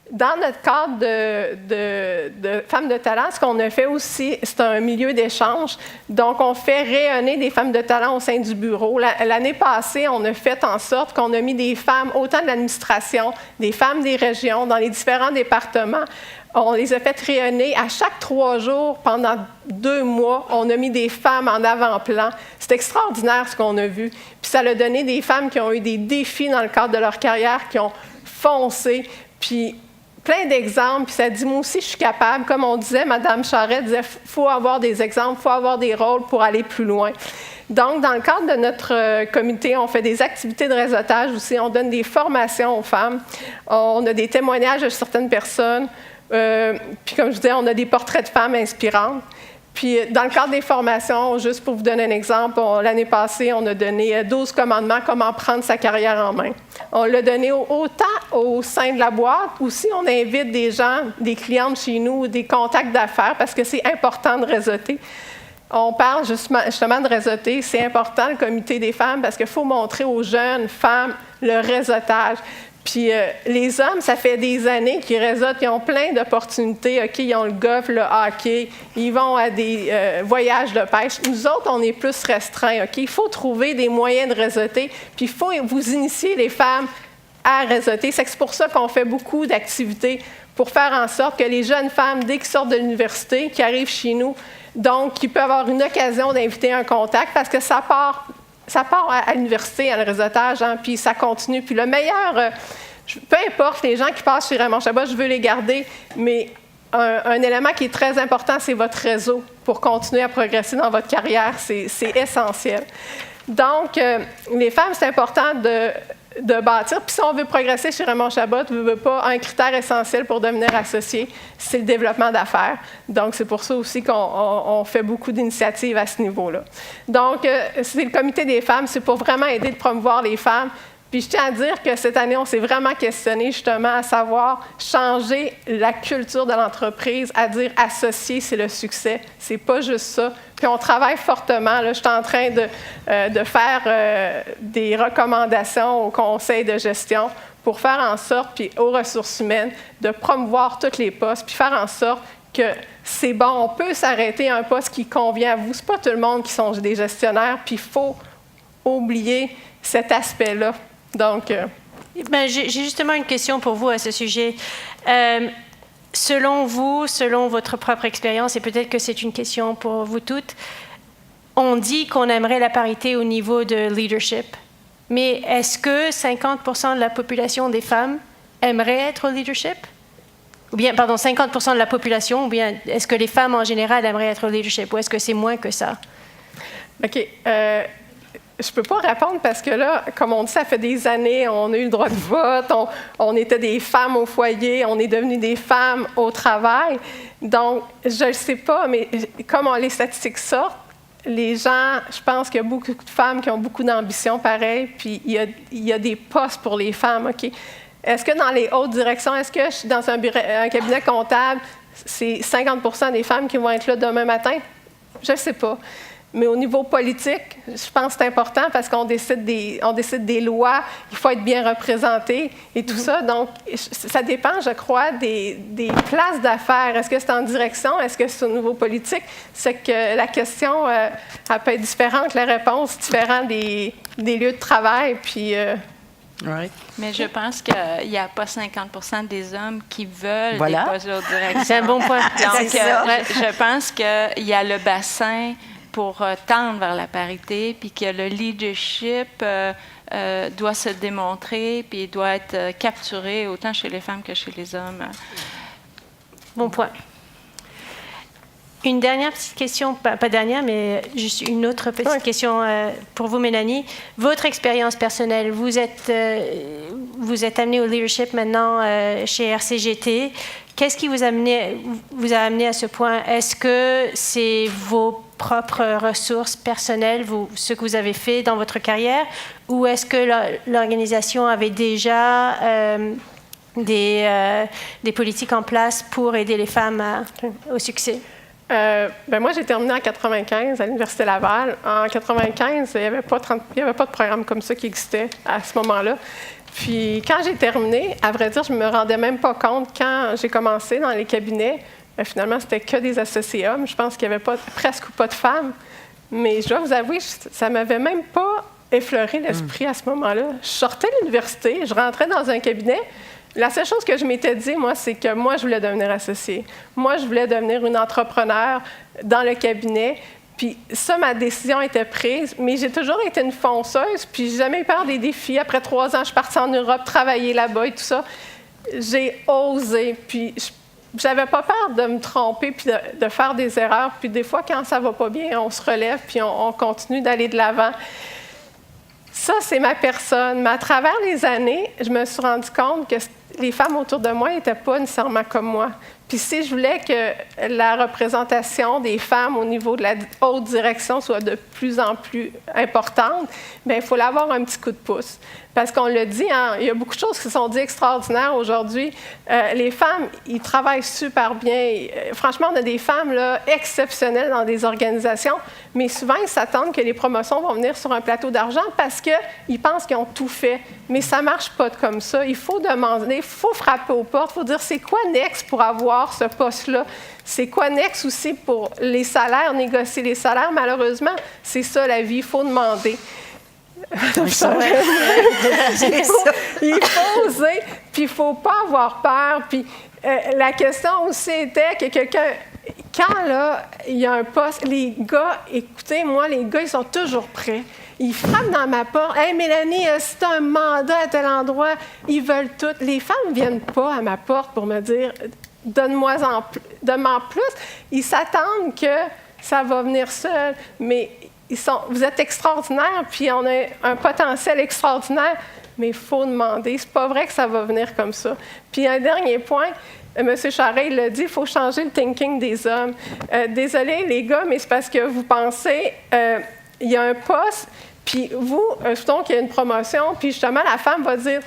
dans notre cadre de femmes de talent, ce qu'on a fait aussi, c'est un milieu d'échange. Donc, on fait rayonner des femmes de talent au sein du bureau. L'année passée, on a fait en sorte qu'on a mis des femmes, autant de l'administration, des femmes des régions, dans les différents départements. On les a fait rayonner à chaque 3 jours pendant 2 mois. On a mis des femmes en avant-plan. C'est extraordinaire ce qu'on a vu. Puis ça a donné des femmes qui ont eu des défis dans le cadre de leur carrière, qui ont foncé. Puis plein d'exemples. Puis ça dit, moi aussi, je suis capable. Comme on disait, Mme Charret disait, il faut avoir des exemples, il faut avoir des rôles pour aller plus loin. Donc, dans le cadre de notre comité, on fait des activités de réseautage aussi. On donne des formations aux femmes. On a des témoignages de certaines personnes. Puis comme je disais, on a des portraits de femmes inspirantes. Puis dans le cadre des formations, juste pour vous donner un exemple, l'année passée, on a donné 12 commandements, comment prendre sa carrière en main. On l'a donné autant au sein de la boîte, aussi on invite des gens, des clientes chez nous, des contacts d'affaires, parce que c'est important de réseauter. On parle justement de réseauter, c'est important le comité des femmes, parce qu'il faut montrer aux jeunes femmes le réseautage. Puis les hommes, ça fait des années qu'ils réseautent, ils ont plein d'opportunités. OK, ils ont le golf, le hockey, ils vont à des voyages de pêche. Nous autres, on est plus restreints. OK, il faut trouver des moyens de réseauter, puis il faut vous initier les femmes à réseauter. C'est pour ça qu'on fait beaucoup d'activités pour faire en sorte que les jeunes femmes, dès qu'ils sortent de l'université, qui arrivent chez nous, donc, qui peuvent avoir une occasion d'inviter un contact, parce que ça part à l'université, à le réseautage, hein, puis ça continue. Puis le meilleur, peu importe, les gens qui passent chez Raymond Chabot, je veux les garder, mais un élément qui est très important, c'est votre réseau pour continuer à progresser dans votre carrière. C'est essentiel. Donc, les femmes, c'est important de bâtir. Puis si on veut progresser chez Raymond Chabot, un critère essentiel pour devenir associé, c'est le développement d'affaires. Donc, c'est pour ça aussi qu'on fait beaucoup d'initiatives à ce niveau-là. Donc, c'est le comité des femmes, c'est pour vraiment aider de promouvoir les femmes. Puis je tiens à dire que cette année, on s'est vraiment questionné justement à savoir changer la culture de l'entreprise, à dire associé, c'est le succès. C'est pas juste ça. Puis on travaille fortement. Là, je suis en train de faire des recommandations au conseil de gestion pour faire en sorte, puis aux ressources humaines, de promouvoir tous les postes, puis faire en sorte que c'est bon, on peut s'arrêter à un poste qui convient à vous. C'est pas tout le monde qui sont des gestionnaires, puis il faut oublier cet aspect-là. Donc, j'ai justement une question pour vous à ce sujet. Selon vous, selon votre propre expérience, et peut-être que c'est une question pour vous toutes, on dit qu'on aimerait la parité au niveau de leadership. Mais est-ce que 50% de la population des femmes aimerait être au leadership? Ou bien, 50% de la population, ou bien est-ce que les femmes en général aimeraient être au leadership? Ou est-ce que c'est moins que ça? OK. je ne peux pas répondre parce que là, comme on dit, ça fait des années, on a eu le droit de vote, on était des femmes au foyer, on est devenues des femmes au travail. Donc, je ne sais pas, mais comme les statistiques sortent, les gens, je pense qu'il y a beaucoup de femmes qui ont beaucoup d'ambition, pareil, puis il y a des postes pour les femmes, OK? Est-ce que dans les hautes directions, est-ce que je suis dans un cabinet comptable, c'est 50% des femmes qui vont être là demain matin? Je ne sais pas. Mais au niveau politique, je pense que c'est important parce qu'on décide des lois, il faut être bien représenté et tout ça. Donc, ça dépend, je crois, des places d'affaires. Est-ce que c'est en direction? Est-ce que c'est au niveau politique? C'est que la question, elle peut être différente, la réponse différente des lieux de travail. Puis, Right. Mais je pense qu'il n'y a pas 50% des hommes qui veulent Voilà. des postes de direction. C'est un bon point. Donc, C'est ça. je pense qu'il y a le bassin pour tendre vers la parité, puis que le leadership doit se démontrer, puis doit être capturé autant chez les femmes que chez les hommes. Bon point. Une dernière petite question, pas dernière, mais juste une autre petite question pour vous, Mélanie. Votre expérience personnelle, vous êtes amenée au leadership maintenant chez RCGT. Qu'est-ce qui vous a amené à ce point? Est-ce que c'est vos propres ressources personnelles, ce que vous avez fait dans votre carrière, ou est-ce que l'organisation avait déjà des politiques en place pour aider les femmes au succès? Moi, j'ai terminé en 1995 à l'Université Laval. En 1995, il n'y avait pas de programme comme ça qui existait à ce moment-là. Puis, quand j'ai terminé, à vrai dire, je ne me rendais même pas compte, quand j'ai commencé dans les cabinets, finalement, c'était que des associés hommes. Je pense qu'il n'y avait presque pas de femmes. Mais je dois vous avouer, ça ne m'avait même pas effleuré l'esprit à ce moment-là. Je sortais de l'université, je rentrais dans un cabinet. La seule chose que je m'étais dit, moi, c'est que moi, je voulais devenir associée. Moi, je voulais devenir une entrepreneure dans le cabinet. Puis ça, ma décision était prise. Mais j'ai toujours été une fonceuse, puis j'ai jamais eu peur des défis. Après 3 ans, je suis partie en Europe, travailler là-bas et tout ça. J'ai osé, puis j'avais pas peur de me tromper puis de faire des erreurs. Puis des fois, quand ça va pas bien, on se relève puis on continue d'aller de l'avant. Ça, c'est ma personne. Mais à travers les années, je me suis rendu compte que les femmes autour de moi n'étaient pas nécessairement comme moi. Puis si je voulais que la représentation des femmes au niveau de la haute direction soit de plus en plus importante, bien, il faut avoir un petit coup de pouce. Parce qu'on le dit, hein, il y a beaucoup de choses qui se sont dites extraordinaires aujourd'hui. Les femmes, ils travaillent super bien. Franchement, on a des femmes là, exceptionnelles dans des organisations, mais souvent, ils s'attendent que les promotions vont venir sur un plateau d'argent parce qu'ils pensent qu'ils ont tout fait. Mais ça ne marche pas comme ça. Il faut demander, il faut frapper aux portes, il faut dire c'est quoi next pour avoir ce poste-là. C'est quoi next aussi pour les salaires, négocier les salaires. Malheureusement, c'est ça la vie, il faut demander. Il faut oser, puis il ne faut pas avoir peur. Puis la question aussi était que quelqu'un, quand là, il y a un poste, les gars, écoutez, moi, les gars, ils sont toujours prêts. Ils frappent dans ma porte. « Hey, Mélanie, si tu as un mandat à tel endroit, ils veulent tout. » Les femmes ne viennent pas à ma porte pour me dire « donne-moi plus. » Ils s'attendent que ça va venir seul, mais vous êtes extraordinaires, puis on a un potentiel extraordinaire, mais il faut demander. C'est pas vrai que ça va venir comme ça. Puis un dernier point, M. Charest l'a dit, il faut changer le thinking des hommes. Désolé les gars, mais c'est parce que vous pensez, il y a un poste, puis vous, supposons qu'il y a une promotion, puis justement la femme va dire,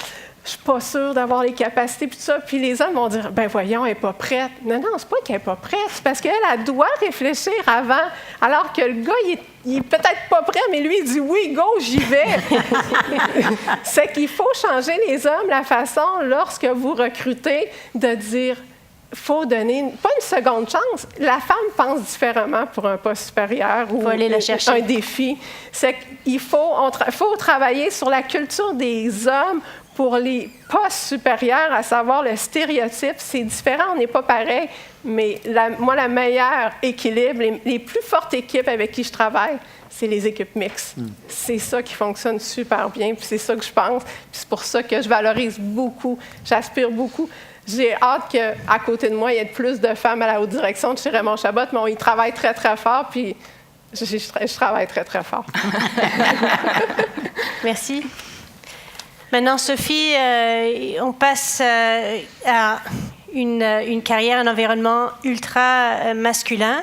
je suis pas sûre d'avoir les capacités, puis tout ça. Puis les hommes vont dire, ben voyons, elle n'est pas prête. Non, c'est pas qu'elle n'est pas prête, c'est parce qu'elle doit réfléchir avant, alors que le gars, il est peut-être pas prêt, mais lui, il dit, oui, go, j'y vais. C'est qu'il faut changer les hommes, la façon, lorsque vous recrutez, de dire, faut donner, pas une seconde chance. La femme pense différemment pour un poste supérieur ou aller la chercher. Un défi. C'est qu'il faut travailler sur la culture des hommes pour les postes supérieurs, à savoir le stéréotype. C'est différent, on n'est pas pareil, mais moi, le meilleur équilibre, les plus fortes équipes avec qui je travaille, c'est les équipes mixtes. C'est ça qui fonctionne super bien, puis c'est ça que je pense. Puis c'est pour ça que je valorise beaucoup, j'aspire beaucoup. J'ai hâte qu'à côté de moi, il y ait plus de femmes à la haute direction de chez Raymond Chabot, mais on y travaille très, très fort, puis Je travaille très, très fort. Merci. Maintenant, Sophie, on passe à une carrière, un environnement ultra masculin.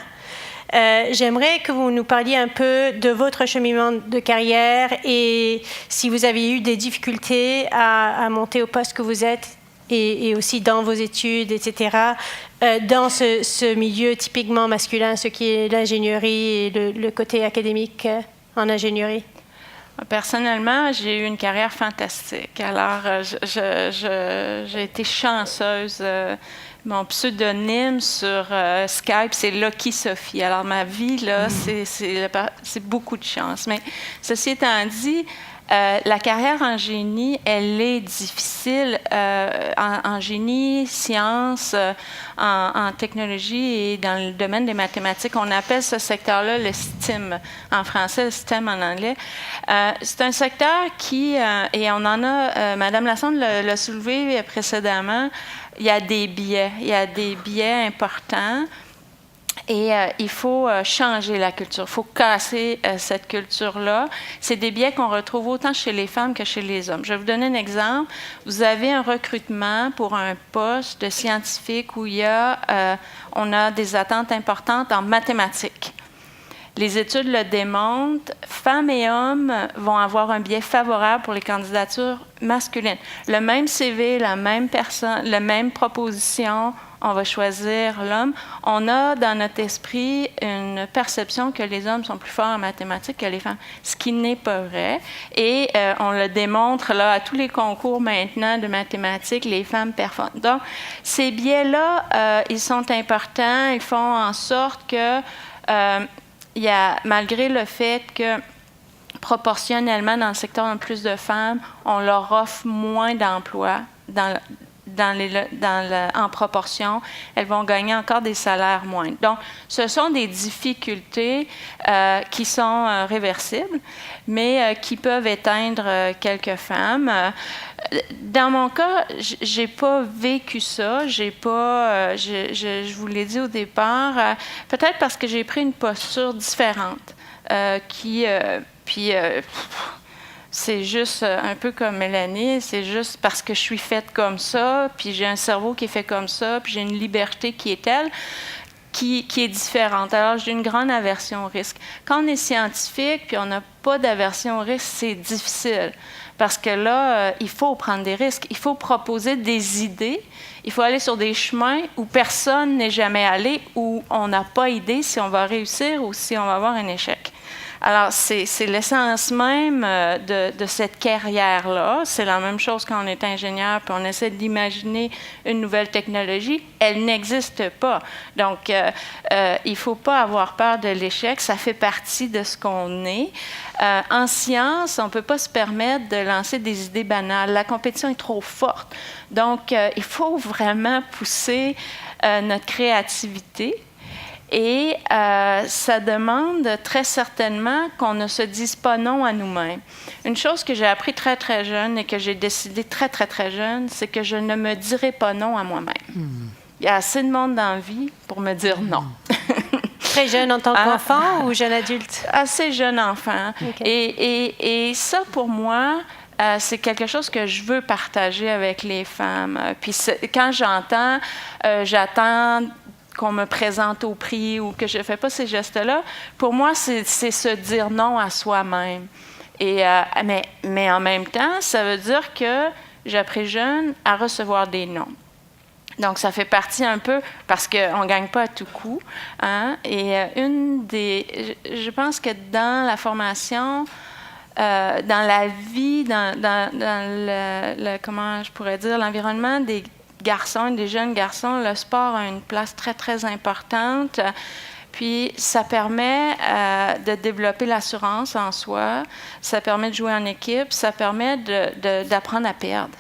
J'aimerais que vous nous parliez un peu de votre cheminement de carrière et si vous avez eu des difficultés à monter au poste que vous êtes et aussi dans vos études, etc., dans ce milieu typiquement masculin, ce qui est l'ingénierie et le côté académique en ingénierie. Personnellement, j'ai eu une carrière fantastique. Alors, j'ai été chanceuse. Mon pseudonyme sur Skype, c'est Lucky Sophie. Alors, ma vie, là, c'est beaucoup de chance. Mais ceci étant dit, la carrière en génie, elle est difficile. En génie, sciences, en technologie et dans le domaine des mathématiques, on appelle ce secteur-là le STEM, en français, le STEM en anglais. C'est un secteur qui, et on en a, Mme Lassonde l'a soulevé précédemment, il y a des biais importants. Et il faut changer la culture, il faut casser cette culture-là. C'est des biais qu'on retrouve autant chez les femmes que chez les hommes. Je vais vous donner un exemple. Vous avez un recrutement pour un poste de scientifique où on a des attentes importantes en mathématiques. Les études le démontrent, femmes et hommes vont avoir un biais favorable pour les candidatures masculines. Le même CV, la même personne, la même proposition, on va choisir l'homme. On a dans notre esprit une perception que les hommes sont plus forts en mathématiques que les femmes, ce qui n'est pas vrai. Et on le démontre là, à tous les concours maintenant de mathématiques, les femmes performent. Donc, ces biais-là, ils sont importants. Ils font en sorte que, malgré le fait que proportionnellement, dans le secteur de plus de femmes, on leur offre moins d'emplois en proportion, elles vont gagner encore des salaires moindres. Donc, ce sont des difficultés qui sont réversibles, mais qui peuvent éteindre quelques femmes. Dans mon cas, j'ai pas vécu ça. Je vous l'ai dit au départ, peut-être parce que j'ai pris une posture différente, c'est juste un peu comme Mélanie, c'est juste parce que je suis faite comme ça, puis j'ai un cerveau qui est fait comme ça, puis j'ai une liberté qui est telle, qui est différente. Alors, j'ai une grande aversion au risque. Quand on est scientifique, puis on n'a pas d'aversion au risque, c'est difficile. Parce que là, il faut prendre des risques, il faut proposer des idées, il faut aller sur des chemins où personne n'est jamais allé, où on n'a pas idée si on va réussir ou si on va avoir un échec. Alors, c'est l'essence même de cette carrière-là. C'est la même chose quand on est ingénieur puis on essaie d'imaginer une nouvelle technologie. Elle n'existe pas. Donc, il ne faut pas avoir peur de l'échec. Ça fait partie de ce qu'on est. En science, on ne peut pas se permettre de lancer des idées banales. La compétition est trop forte. Donc, il faut vraiment pousser notre créativité. Et ça demande très certainement qu'on ne se dise pas non à nous-mêmes. Une chose que j'ai appris très, très jeune et que j'ai décidé très, très, très jeune, c'est que je ne me dirai pas non à moi-même. Il y a assez de monde dans la vie pour me dire non. Très jeune en tant qu'enfant ou jeune adulte? Assez jeune enfant. Okay. Et ça, pour moi, c'est quelque chose que je veux partager avec les femmes. Puis quand j'attends qu'on me présente au prix ou que je ne fais pas ces gestes-là, pour moi, c'est se dire non à soi-même. Mais en même temps, ça veut dire que j'ai appris jeune à recevoir des noms. Donc, ça fait partie un peu, parce qu'on ne gagne pas à tout coup. Hein? Et je pense que dans la formation, dans la vie, dans comment je pourrais dire, l'environnement des garçons, des jeunes garçons, le sport a une place très, très importante. Puis, ça permet de développer l'assurance en soi, ça permet de jouer en équipe, ça permet d'apprendre à perdre.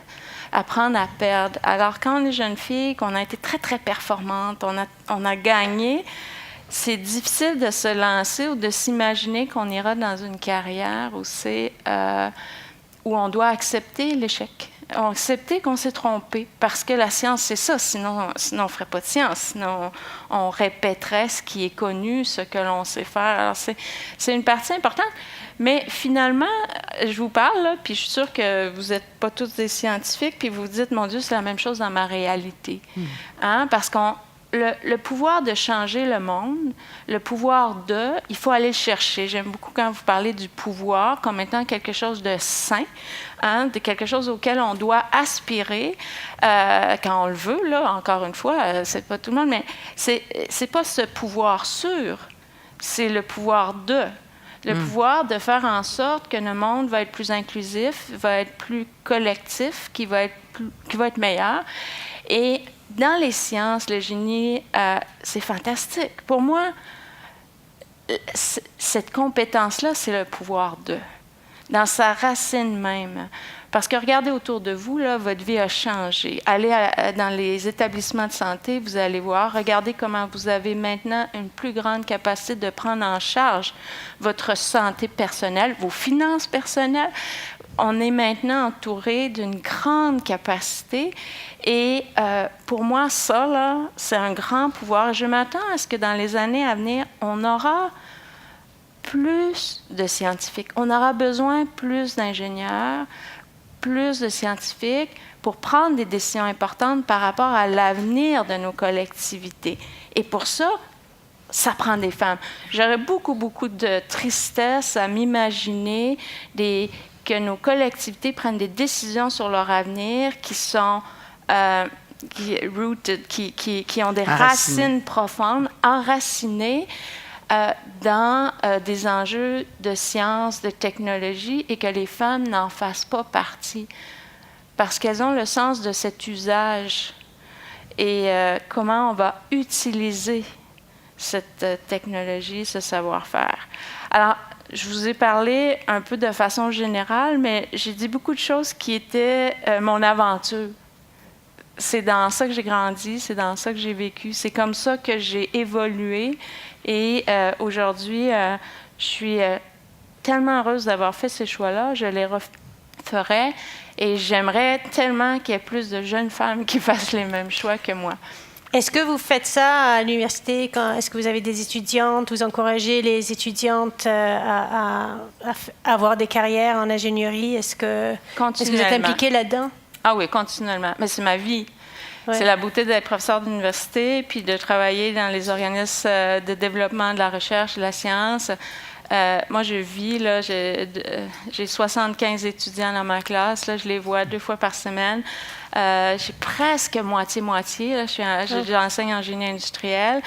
Apprendre à perdre. Alors, quand on est jeune fille, qu'on a été très, très performante, on a gagné, c'est difficile de se lancer ou de s'imaginer qu'on ira dans une carrière où on doit accepter l'échec. ont accepté qu'on s'est trompé, parce que la science, c'est ça, sinon on ne ferait pas de science, sinon on répéterait ce qui est connu, ce que l'on sait faire. Alors, c'est une partie importante, mais finalement, je vous parle, là, puis je suis sûre que vous n'êtes pas tous des scientifiques, puis vous vous dites, mon Dieu, c'est la même chose dans ma réalité. Hein? Parce que le pouvoir de changer le monde, le pouvoir il faut aller le chercher. J'aime beaucoup quand vous parlez du pouvoir comme étant quelque chose de sain, hein, de quelque chose auquel on doit aspirer quand on le veut, là, encore une fois, c'est pas tout le monde, mais c'est pas ce pouvoir sûr, c'est le pouvoir de. Le pouvoir de faire en sorte que le monde va être plus inclusif, va être plus collectif, qui va être meilleur. Et dans les sciences, le génie, c'est fantastique. Pour moi, cette compétence-là, c'est le pouvoir de, dans sa racine même. Parce que regardez autour de vous, là, votre vie a changé. Allez dans les établissements de santé, vous allez voir, regardez comment vous avez maintenant une plus grande capacité de prendre en charge votre santé personnelle, vos finances personnelles. On est maintenant entouré d'une grande capacité et pour moi, ça, là, c'est un grand pouvoir. Je m'attends à ce que dans les années à venir, on aura plus de scientifiques. On aura besoin plus d'ingénieurs, plus de scientifiques pour prendre des décisions importantes par rapport à l'avenir de nos collectivités. Et pour ça, ça prend des femmes. J'aurais beaucoup de tristesse à m'imaginer que nos collectivités prennent des décisions sur leur avenir qui sont rooted, qui ont des racines profondes, enracinées dans des enjeux de science, de technologie, et que les femmes n'en fassent pas partie. Parce qu'elles ont le sens de cet usage et comment on va utiliser cette technologie, ce savoir-faire. Alors, je vous ai parlé un peu de façon générale, mais j'ai dit beaucoup de choses qui étaient mon aventure. C'est dans ça que j'ai grandi, c'est dans ça que j'ai vécu, c'est comme ça que j'ai évolué. Et aujourd'hui, je suis tellement heureuse d'avoir fait ces choix-là, je les referais et j'aimerais tellement qu'il y ait plus de jeunes femmes qui fassent les mêmes choix que moi. Est-ce que vous faites ça à l'université? Est-ce que vous avez des étudiantes? Vous encouragez les étudiantes à avoir des carrières en ingénierie? Est-ce que vous êtes impliquée là-dedans? Ah oui, continuellement. Mais c'est ma vie. Ouais. C'est la beauté d'être professeur d'université puis de travailler dans les organismes de développement de la recherche, de la science. Moi, je vis, là, j'ai 75 étudiants dans ma classe. Là, je les vois 2 fois par semaine. J'ai presque moitié-moitié. Là, j'enseigne en génie industriel.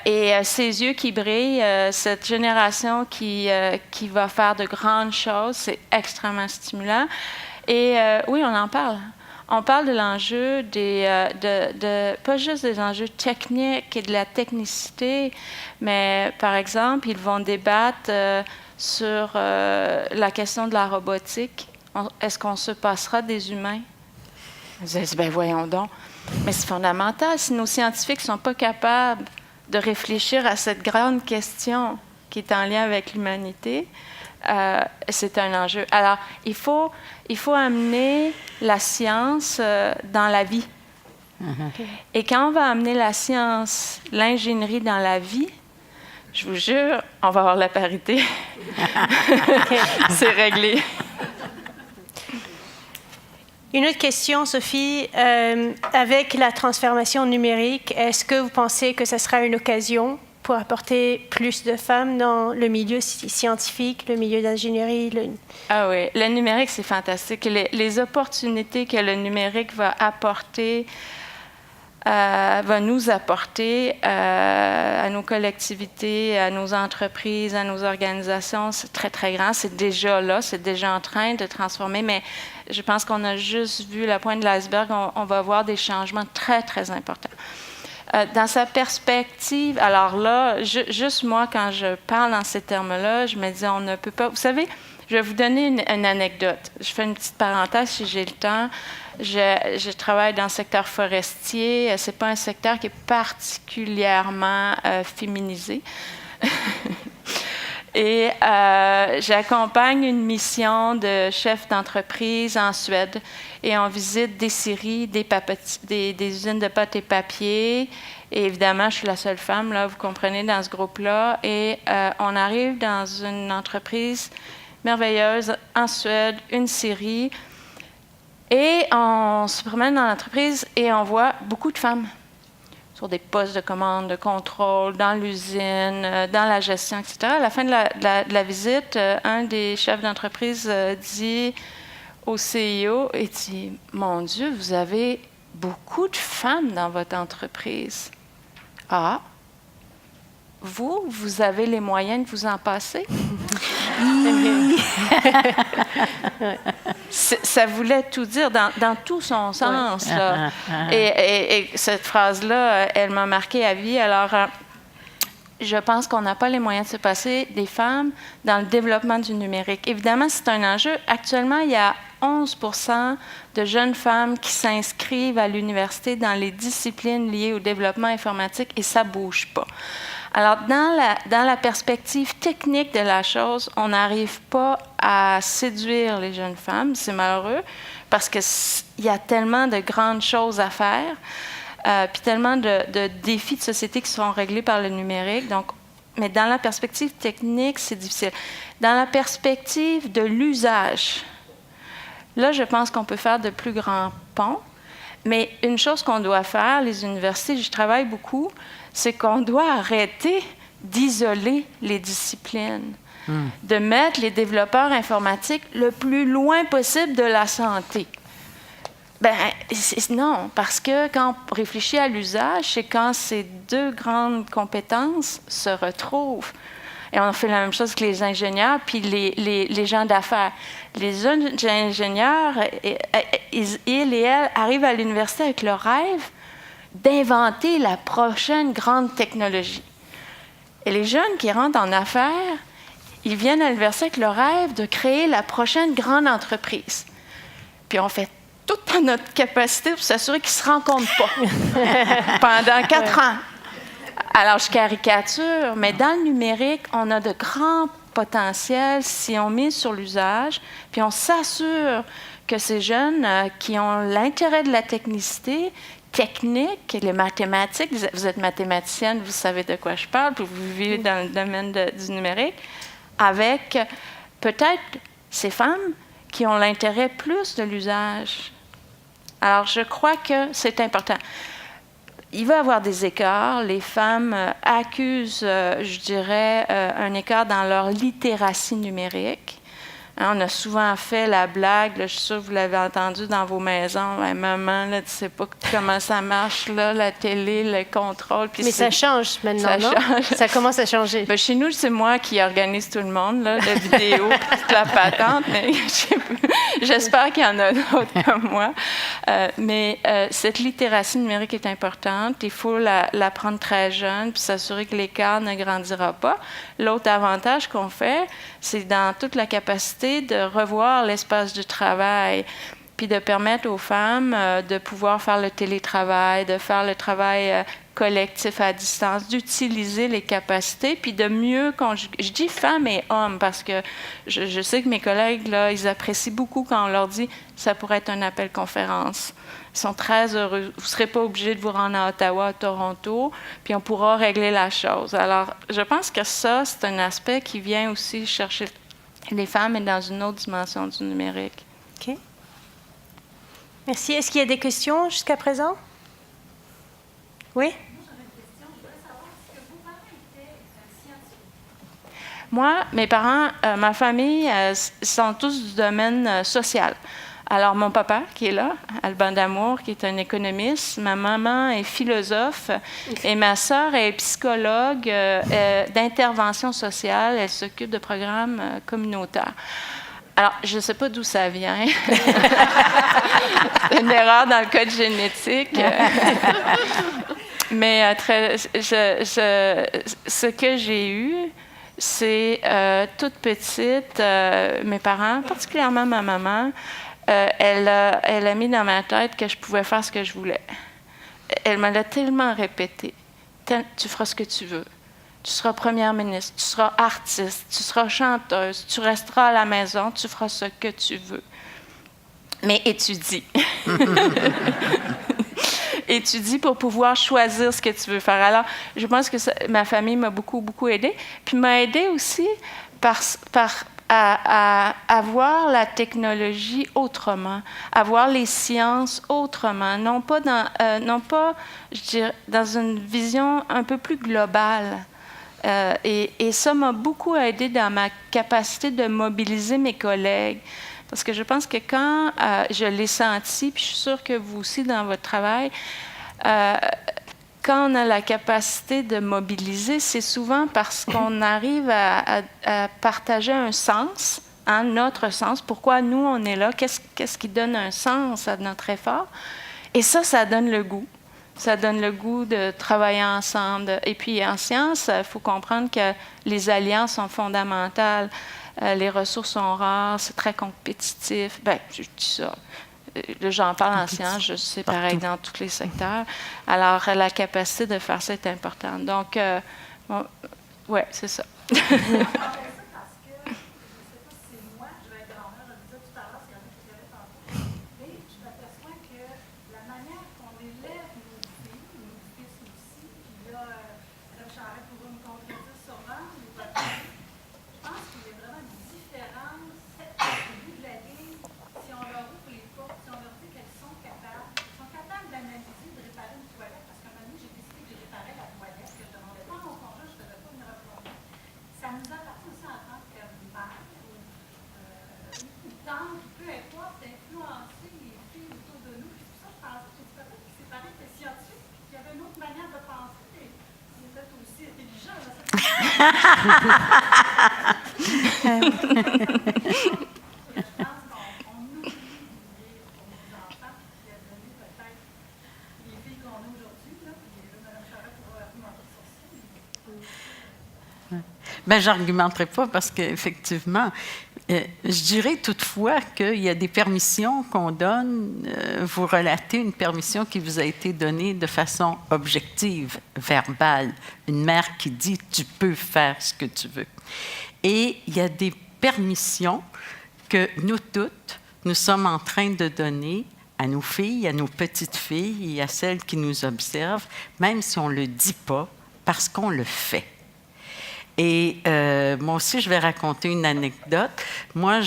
Et ces yeux qui brillent, cette génération qui va faire de grandes choses, c'est extrêmement stimulant. Et oui, on en parle. On parle de l'enjeu pas juste des enjeux techniques et de la technicité, mais par exemple, ils vont débattre sur la question de la robotique. Est-ce qu'on se passera des humains? Vous dites, bien voyons donc. Mais c'est fondamental. Si nos scientifiques ne sont pas capables de réfléchir à cette grande question qui est en lien avec l'humanité, c'est un enjeu. Alors, il faut amener la science dans la vie. Et quand on va amener la science, l'ingénierie dans la vie, je vous jure, on va avoir la parité. C'est réglé. Une autre question, Sophie. Avec la transformation numérique, est-ce que vous pensez que ce sera une occasion pour apporter plus de femmes dans le milieu scientifique, le milieu d'ingénierie? Ah oui, le numérique, c'est fantastique. Les opportunités que le numérique va apporter, va nous apporter à nos collectivités, à nos entreprises, à nos organisations, c'est très, très grand. C'est déjà là, c'est déjà en train de transformer, mais je pense qu'on a juste vu la pointe de l'iceberg. On va voir des changements très, très importants. Dans sa perspective, alors là, juste moi, quand je parle dans ces termes-là, je me dis, on ne peut pas... Vous savez, je vais vous donner une anecdote. Je fais une petite parenthèse si j'ai le temps. Je travaille dans le secteur forestier. Ce n'est pas un secteur qui est particulièrement féminisé. Et j'accompagne une mission de chef d'entreprise en Suède et on visite des scieries, des usines de pâte et papier. Et évidemment, je suis la seule femme, là, vous comprenez, dans ce groupe-là. Et on arrive dans une entreprise merveilleuse en Suède, une scierie. Et on se promène dans l'entreprise et on voit beaucoup de femmes sur des postes de commande, de contrôle, dans l'usine, dans la gestion, etc. À la fin de la visite, un des chefs d'entreprise dit au CIO, il dit « Mon Dieu, vous avez beaucoup de femmes dans votre entreprise. » « Ah, vous avez les moyens de vous en passer? » Ça voulait tout dire dans tout son sens. Là. Et cette phrase-là, elle m'a marquée à vie. Alors, je pense qu'on n'a pas les moyens de se passer des femmes dans le développement du numérique. Évidemment, c'est un enjeu. Actuellement, il y a 11% de jeunes femmes qui s'inscrivent à l'université dans les disciplines liées au développement informatique et ça ne bouge pas. Alors, dans la perspective technique de la chose, on n'arrive pas à séduire les jeunes femmes. C'est malheureux parce qu'il y a tellement de grandes choses à faire, puis tellement de défis de société qui seront réglés par le numérique. Donc, mais dans la perspective technique, c'est difficile. Dans la perspective de l'usage, là, je pense qu'on peut faire de plus grands ponts. Mais une chose qu'on doit faire, les universités, je travaille beaucoup, c'est qu'on doit arrêter d'isoler les disciplines, de mettre les développeurs informatiques le plus loin possible de la santé. Non, parce que quand on réfléchit à l'usage, c'est quand ces deux grandes compétences se retrouvent. Et on fait la même chose que les ingénieurs puis les gens d'affaires. Les ingénieurs, ils et elles arrivent à l'université avec le rêve d'inventer la prochaine grande technologie. Et les jeunes qui rentrent en affaires, ils viennent à l'université avec le rêve de créer la prochaine grande entreprise. Puis on fait tout à notre capacité pour s'assurer qu'ils ne se rencontrent pas pendant 4 ans. Alors, je caricature, mais dans le numérique, on a de grands potentiels si on mise sur l'usage, puis on s'assure que ces jeunes qui ont l'intérêt de la technicité, technique, les mathématiques, vous êtes mathématicienne, vous savez de quoi je parle, puis vous vivez dans le domaine du numérique, avec peut-être ces femmes qui ont l'intérêt plus de l'usage. Alors, je crois que c'est important. Il va y avoir des écarts. Les femmes accusent, je dirais, un écart dans leur littératie numérique. Hein, on a souvent fait la blague, là, je suis sûre que vous l'avez entendu dans vos maisons. Hey, maman, là, tu ne sais pas comment ça marche, là, la télé, le contrôle. Mais ça change maintenant, non? Ça commence à changer. Bien, chez nous, c'est moi qui organise tout le monde, là, la vidéo, toute la patente, mais j'espère qu'il y en a d'autres comme moi. Mais cette littératie numérique est importante. Il faut la prendre très jeune puis s'assurer que l'écart ne grandira pas. L'autre avantage qu'on fait, c'est dans toute la capacité de revoir l'espace du travail, puis de permettre aux femmes de pouvoir faire le télétravail, de faire le travail collectif à distance, d'utiliser les capacités, puis de mieux conjuguer. Je dis femmes et hommes parce que je sais que mes collègues, là, ils apprécient beaucoup quand on leur dit « ça pourrait être un appel conférence ». Ils sont très heureux. Vous ne serez pas obligés de vous rendre à Ottawa, à Toronto, puis on pourra régler la chose. Alors, je pense que ça, c'est un aspect qui vient aussi chercher les femmes, mais dans une autre dimension du numérique. OK. Merci. Est-ce qu'il y a des questions jusqu'à présent? Oui? Moi, mes parents, ma famille, sont tous du domaine social. Alors, mon papa, qui est là, Alban Damour, qui est un économiste, ma maman est philosophe et ma sœur est psychologue d'intervention sociale. Elle s'occupe de programmes communautaires. Alors, je ne sais pas d'où ça vient. C'est une erreur dans le code génétique. Mais ce que j'ai eu, c'est toute petite, mes parents, particulièrement ma maman, elle a mis dans ma tête que je pouvais faire ce que je voulais. Elle me l'a tellement répété. Tu feras ce que tu veux. Tu seras première ministre, tu seras artiste, tu seras chanteuse, tu resteras à la maison, tu feras ce que tu veux. Mais étudie. Étudie pour pouvoir choisir ce que tu veux faire. Alors, je pense que ma famille m'a beaucoup, beaucoup aidée. Puis m'a aidée aussi à voir la technologie autrement, à voir les sciences autrement, non pas, je dirais, dans une vision un peu plus globale. Et ça m'a beaucoup aidée dans ma capacité de mobiliser mes collègues. Parce que je pense que quand je l'ai senti, puis je suis sûre que vous aussi dans votre travail, quand on a la capacité de mobiliser, c'est souvent parce qu'on arrive à partager un sens, notre sens, pourquoi nous on est là, qu'est-ce qui donne un sens à notre effort. Et ça donne le goût. Ça donne le goût de travailler ensemble. Et puis en sciences, il faut comprendre que les alliances sont fondamentales. Les ressources sont rares, c'est très compétitif. Bien, je dis ça. Là, j'en parle en sciences, je sais pareil dans tous les secteurs. Alors, la capacité de faire ça est importante. Donc, oui, c'est ça. Bien, je n'argumenterai pas parce qu'effectivement, je dirais toutefois qu'il y a des permissions qu'on donne. Vous relatez une permission qui vous a été donnée de façon objective, verbale. Une mère qui dit « tu peux faire ce que tu veux ». Et il y a des permissions que nous toutes, nous sommes en train de donner à nos filles, à nos petites filles et à celles qui nous observent, même si on ne le dit pas, parce qu'on le fait. Et moi aussi, je vais raconter une anecdote. Moi,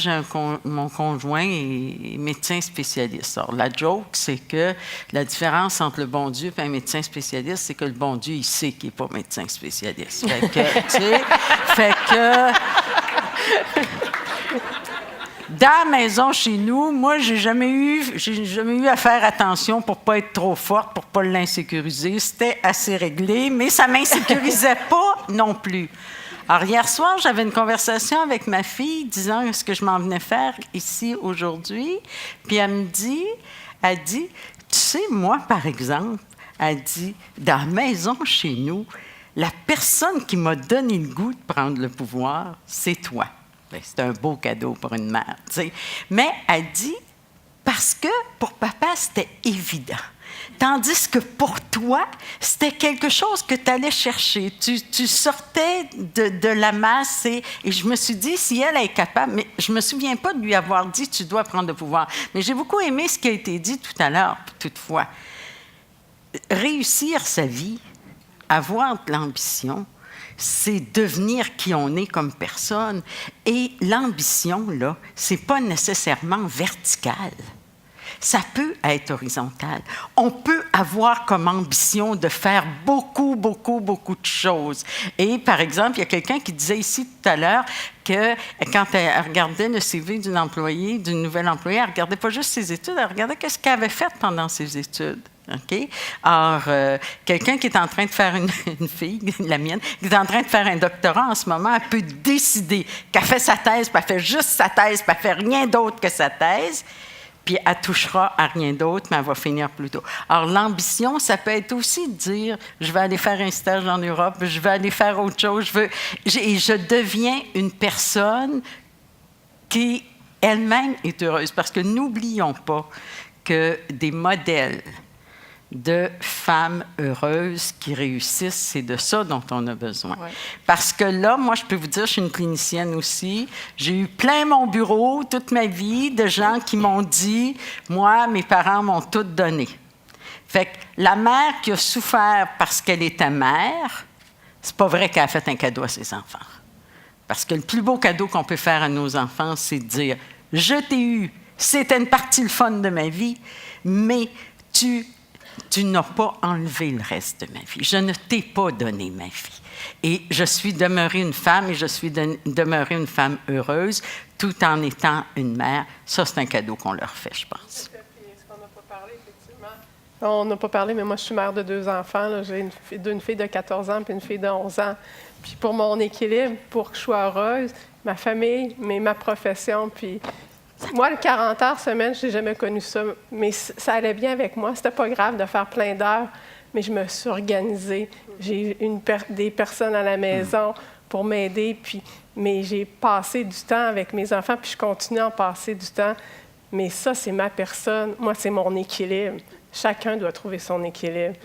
mon conjoint est médecin spécialiste. Alors, la joke, c'est que la différence entre le bon Dieu et un médecin spécialiste, c'est que le bon Dieu, il sait qu'il n'est pas médecin spécialiste. Fait que, tu sais, dans la maison chez nous, moi, j'ai jamais eu à faire attention pour pas être trop forte, pour pas l'insécuriser. C'était assez réglé, mais ça m'insécurisait pas non plus. Alors, hier soir, j'avais une conversation avec ma fille disant ce que je m'en venais faire ici aujourd'hui. Puis elle dit, tu sais, moi, par exemple, elle dit, dans la maison chez nous, la personne qui m'a donné le goût de prendre le pouvoir, c'est toi. Bien, c'est un beau cadeau pour une mère, tu sais. Mais elle dit, parce que pour papa, c'était évident. Tandis que pour toi, c'était quelque chose que tu allais chercher. Tu sortais de la masse et je me suis dit, si elle est capable, mais je ne me souviens pas de lui avoir dit, tu dois prendre le pouvoir. Mais j'ai beaucoup aimé ce qui a été dit tout à l'heure, toutefois. Réussir sa vie, avoir de l'ambition, c'est devenir qui on est comme personne. Et l'ambition, là, ce n'est pas nécessairement vertical. Ça peut être horizontal. On peut avoir comme ambition de faire beaucoup, beaucoup, beaucoup de choses. Et par exemple, il y a quelqu'un qui disait ici tout à l'heure que quand elle regardait le CV d'une employée, d'une nouvelle employée, elle ne regardait pas juste ses études, elle regardait qu'est-ce qu'elle avait fait pendant ses études. OK? Alors, quelqu'un qui est en train de faire une fille, la mienne, qui est en train de faire un doctorat en ce moment, elle peut décider qu'elle fait sa thèse, puis elle fait juste sa thèse, puis elle fait rien d'autre que sa thèse, puis elle touchera à rien d'autre, mais elle va finir plus tôt. Alors, l'ambition, ça peut être aussi de dire, je vais aller faire un stage en Europe, je vais aller faire autre chose, et je deviens une personne qui elle-même est heureuse. Parce que n'oublions pas que des modèles de femmes heureuses qui réussissent. C'est de ça dont on a besoin. Ouais. Parce que là, moi, je peux vous dire, je suis une clinicienne aussi. J'ai eu plein mon bureau toute ma vie de gens qui m'ont dit, moi, mes parents m'ont tout donné. Fait que la mère qui a souffert parce qu'elle était mère, c'est pas vrai qu'elle a fait un cadeau à ses enfants. Parce que le plus beau cadeau qu'on peut faire à nos enfants, c'est de dire « Je t'ai eu, c'était une partie le fun de ma vie, mais tu n'as pas enlevé le reste de ma vie. Je ne t'ai pas donné ma vie. Et je suis demeurée une femme et je suis demeurée une femme heureuse tout en étant une mère. Ça, c'est un cadeau qu'on leur fait, je pense. » On n'a pas parlé, mais moi, je suis mère de 2 enfants. Là. J'ai une fille de 14 ans puis une fille de 11 ans. Puis pour mon équilibre, pour que je sois heureuse, ma famille, mais ma profession, puis moi, le 40 heures semaine, je n'ai jamais connu ça, mais ça allait bien avec moi. C'était pas grave de faire plein d'heures, mais je me suis organisée. J'ai des personnes à la maison pour m'aider, mais j'ai passé du temps avec mes enfants, puis je continue à en passer du temps. Mais ça, c'est ma personne. Moi, c'est mon équilibre. Chacun doit trouver son équilibre.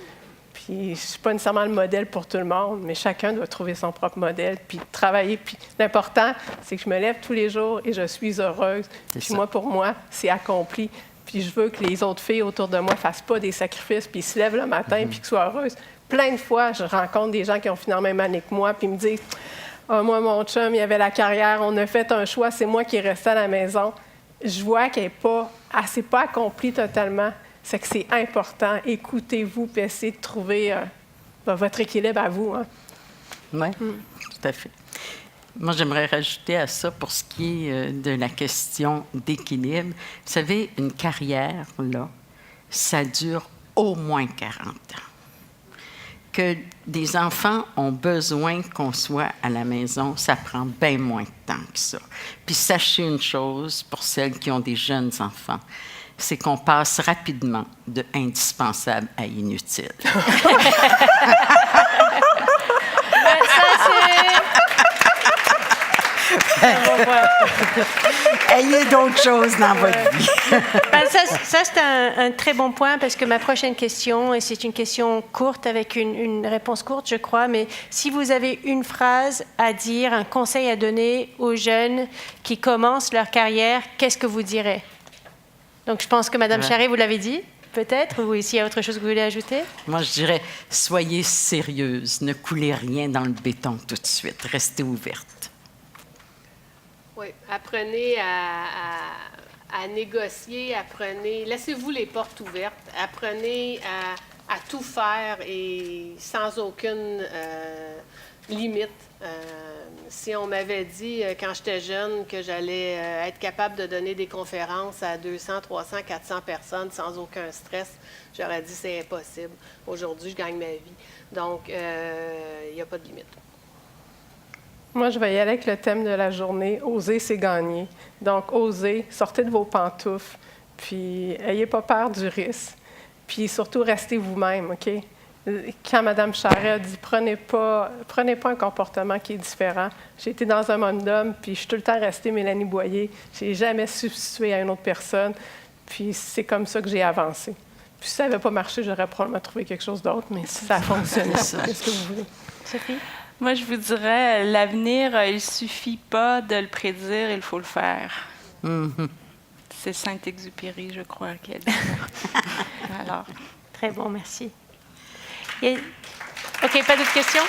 Puis je ne suis pas nécessairement le modèle pour tout le monde, mais chacun doit trouver son propre modèle, puis travailler. Puis l'important, c'est que je me lève tous les jours et je suis heureuse. Puis moi, pour moi, c'est accompli. Puis je veux que les autres filles autour de moi ne fassent pas des sacrifices, puis se lèvent le matin, puis qu'ils soient heureuses. Plein de fois, je rencontre des gens qui ont fini en même année que moi, puis ils me disent « Ah, moi, mon chum, il avait la carrière, on a fait un choix, c'est moi qui est resté à la maison. » Je vois qu'elle ne s'est pas accomplie totalement. C'est que c'est important. Écoutez-vous, puis essayez de trouver votre équilibre à vous. Hein? Oui, tout à fait. Moi, j'aimerais rajouter à ça, pour ce qui est de la question d'équilibre, vous savez, une carrière, là, ça dure au moins 40 ans. Que des enfants ont besoin qu'on soit à la maison, ça prend bien moins de temps que ça. Puis sachez une chose, pour celles qui ont des jeunes enfants, c'est qu'on passe rapidement de indispensable à inutile. Ayez d'autres choses dans votre vie. Ça c'est un très bon point, parce que ma prochaine question, et c'est une question courte avec une réponse courte, je crois, mais si vous avez une phrase à dire, un conseil à donner aux jeunes qui commencent leur carrière, qu'est-ce que vous direz? Donc, je pense que Mme Charest, vous l'avez dit, peut-être, ou s'il y a autre chose que vous voulez ajouter? Moi, je dirais, soyez sérieuse, ne coulez rien dans le béton tout de suite, restez ouverte. Oui, apprenez à négocier, laissez-vous les portes ouvertes, apprenez à tout faire et sans aucune limite. Si on m'avait dit, quand j'étais jeune, que j'allais être capable de donner des conférences à 200, 300, 400 personnes sans aucun stress, j'aurais dit c'est impossible. Aujourd'hui, je gagne ma vie. Donc, il n'y a pas de limite. Moi, je vais y aller avec le thème de la journée. Oser, c'est gagner. Donc, osez, sortez de vos pantoufles, puis ayez pas peur du risque. Puis surtout, restez vous-même, OK? Quand Mme Charest a dit « prenez pas un comportement qui est différent », j'ai été dans un monde d'homme, puis je suis tout le temps restée Mélanie Boyer. Je n'ai jamais substitué à une autre personne, puis c'est comme ça que j'ai avancé. Puis si ça n'avait pas marché, j'aurais probablement trouvé quelque chose d'autre, mais ça a fonctionné. Qu'est-ce que vous voulez? Sophie? Moi, je vous dirais, l'avenir, il ne suffit pas de le prédire, il faut le faire. Mm-hmm. C'est Saint-Exupéry, je crois, qui a dit ça. Alors. Très bon, merci. OK, pas d'autres questions?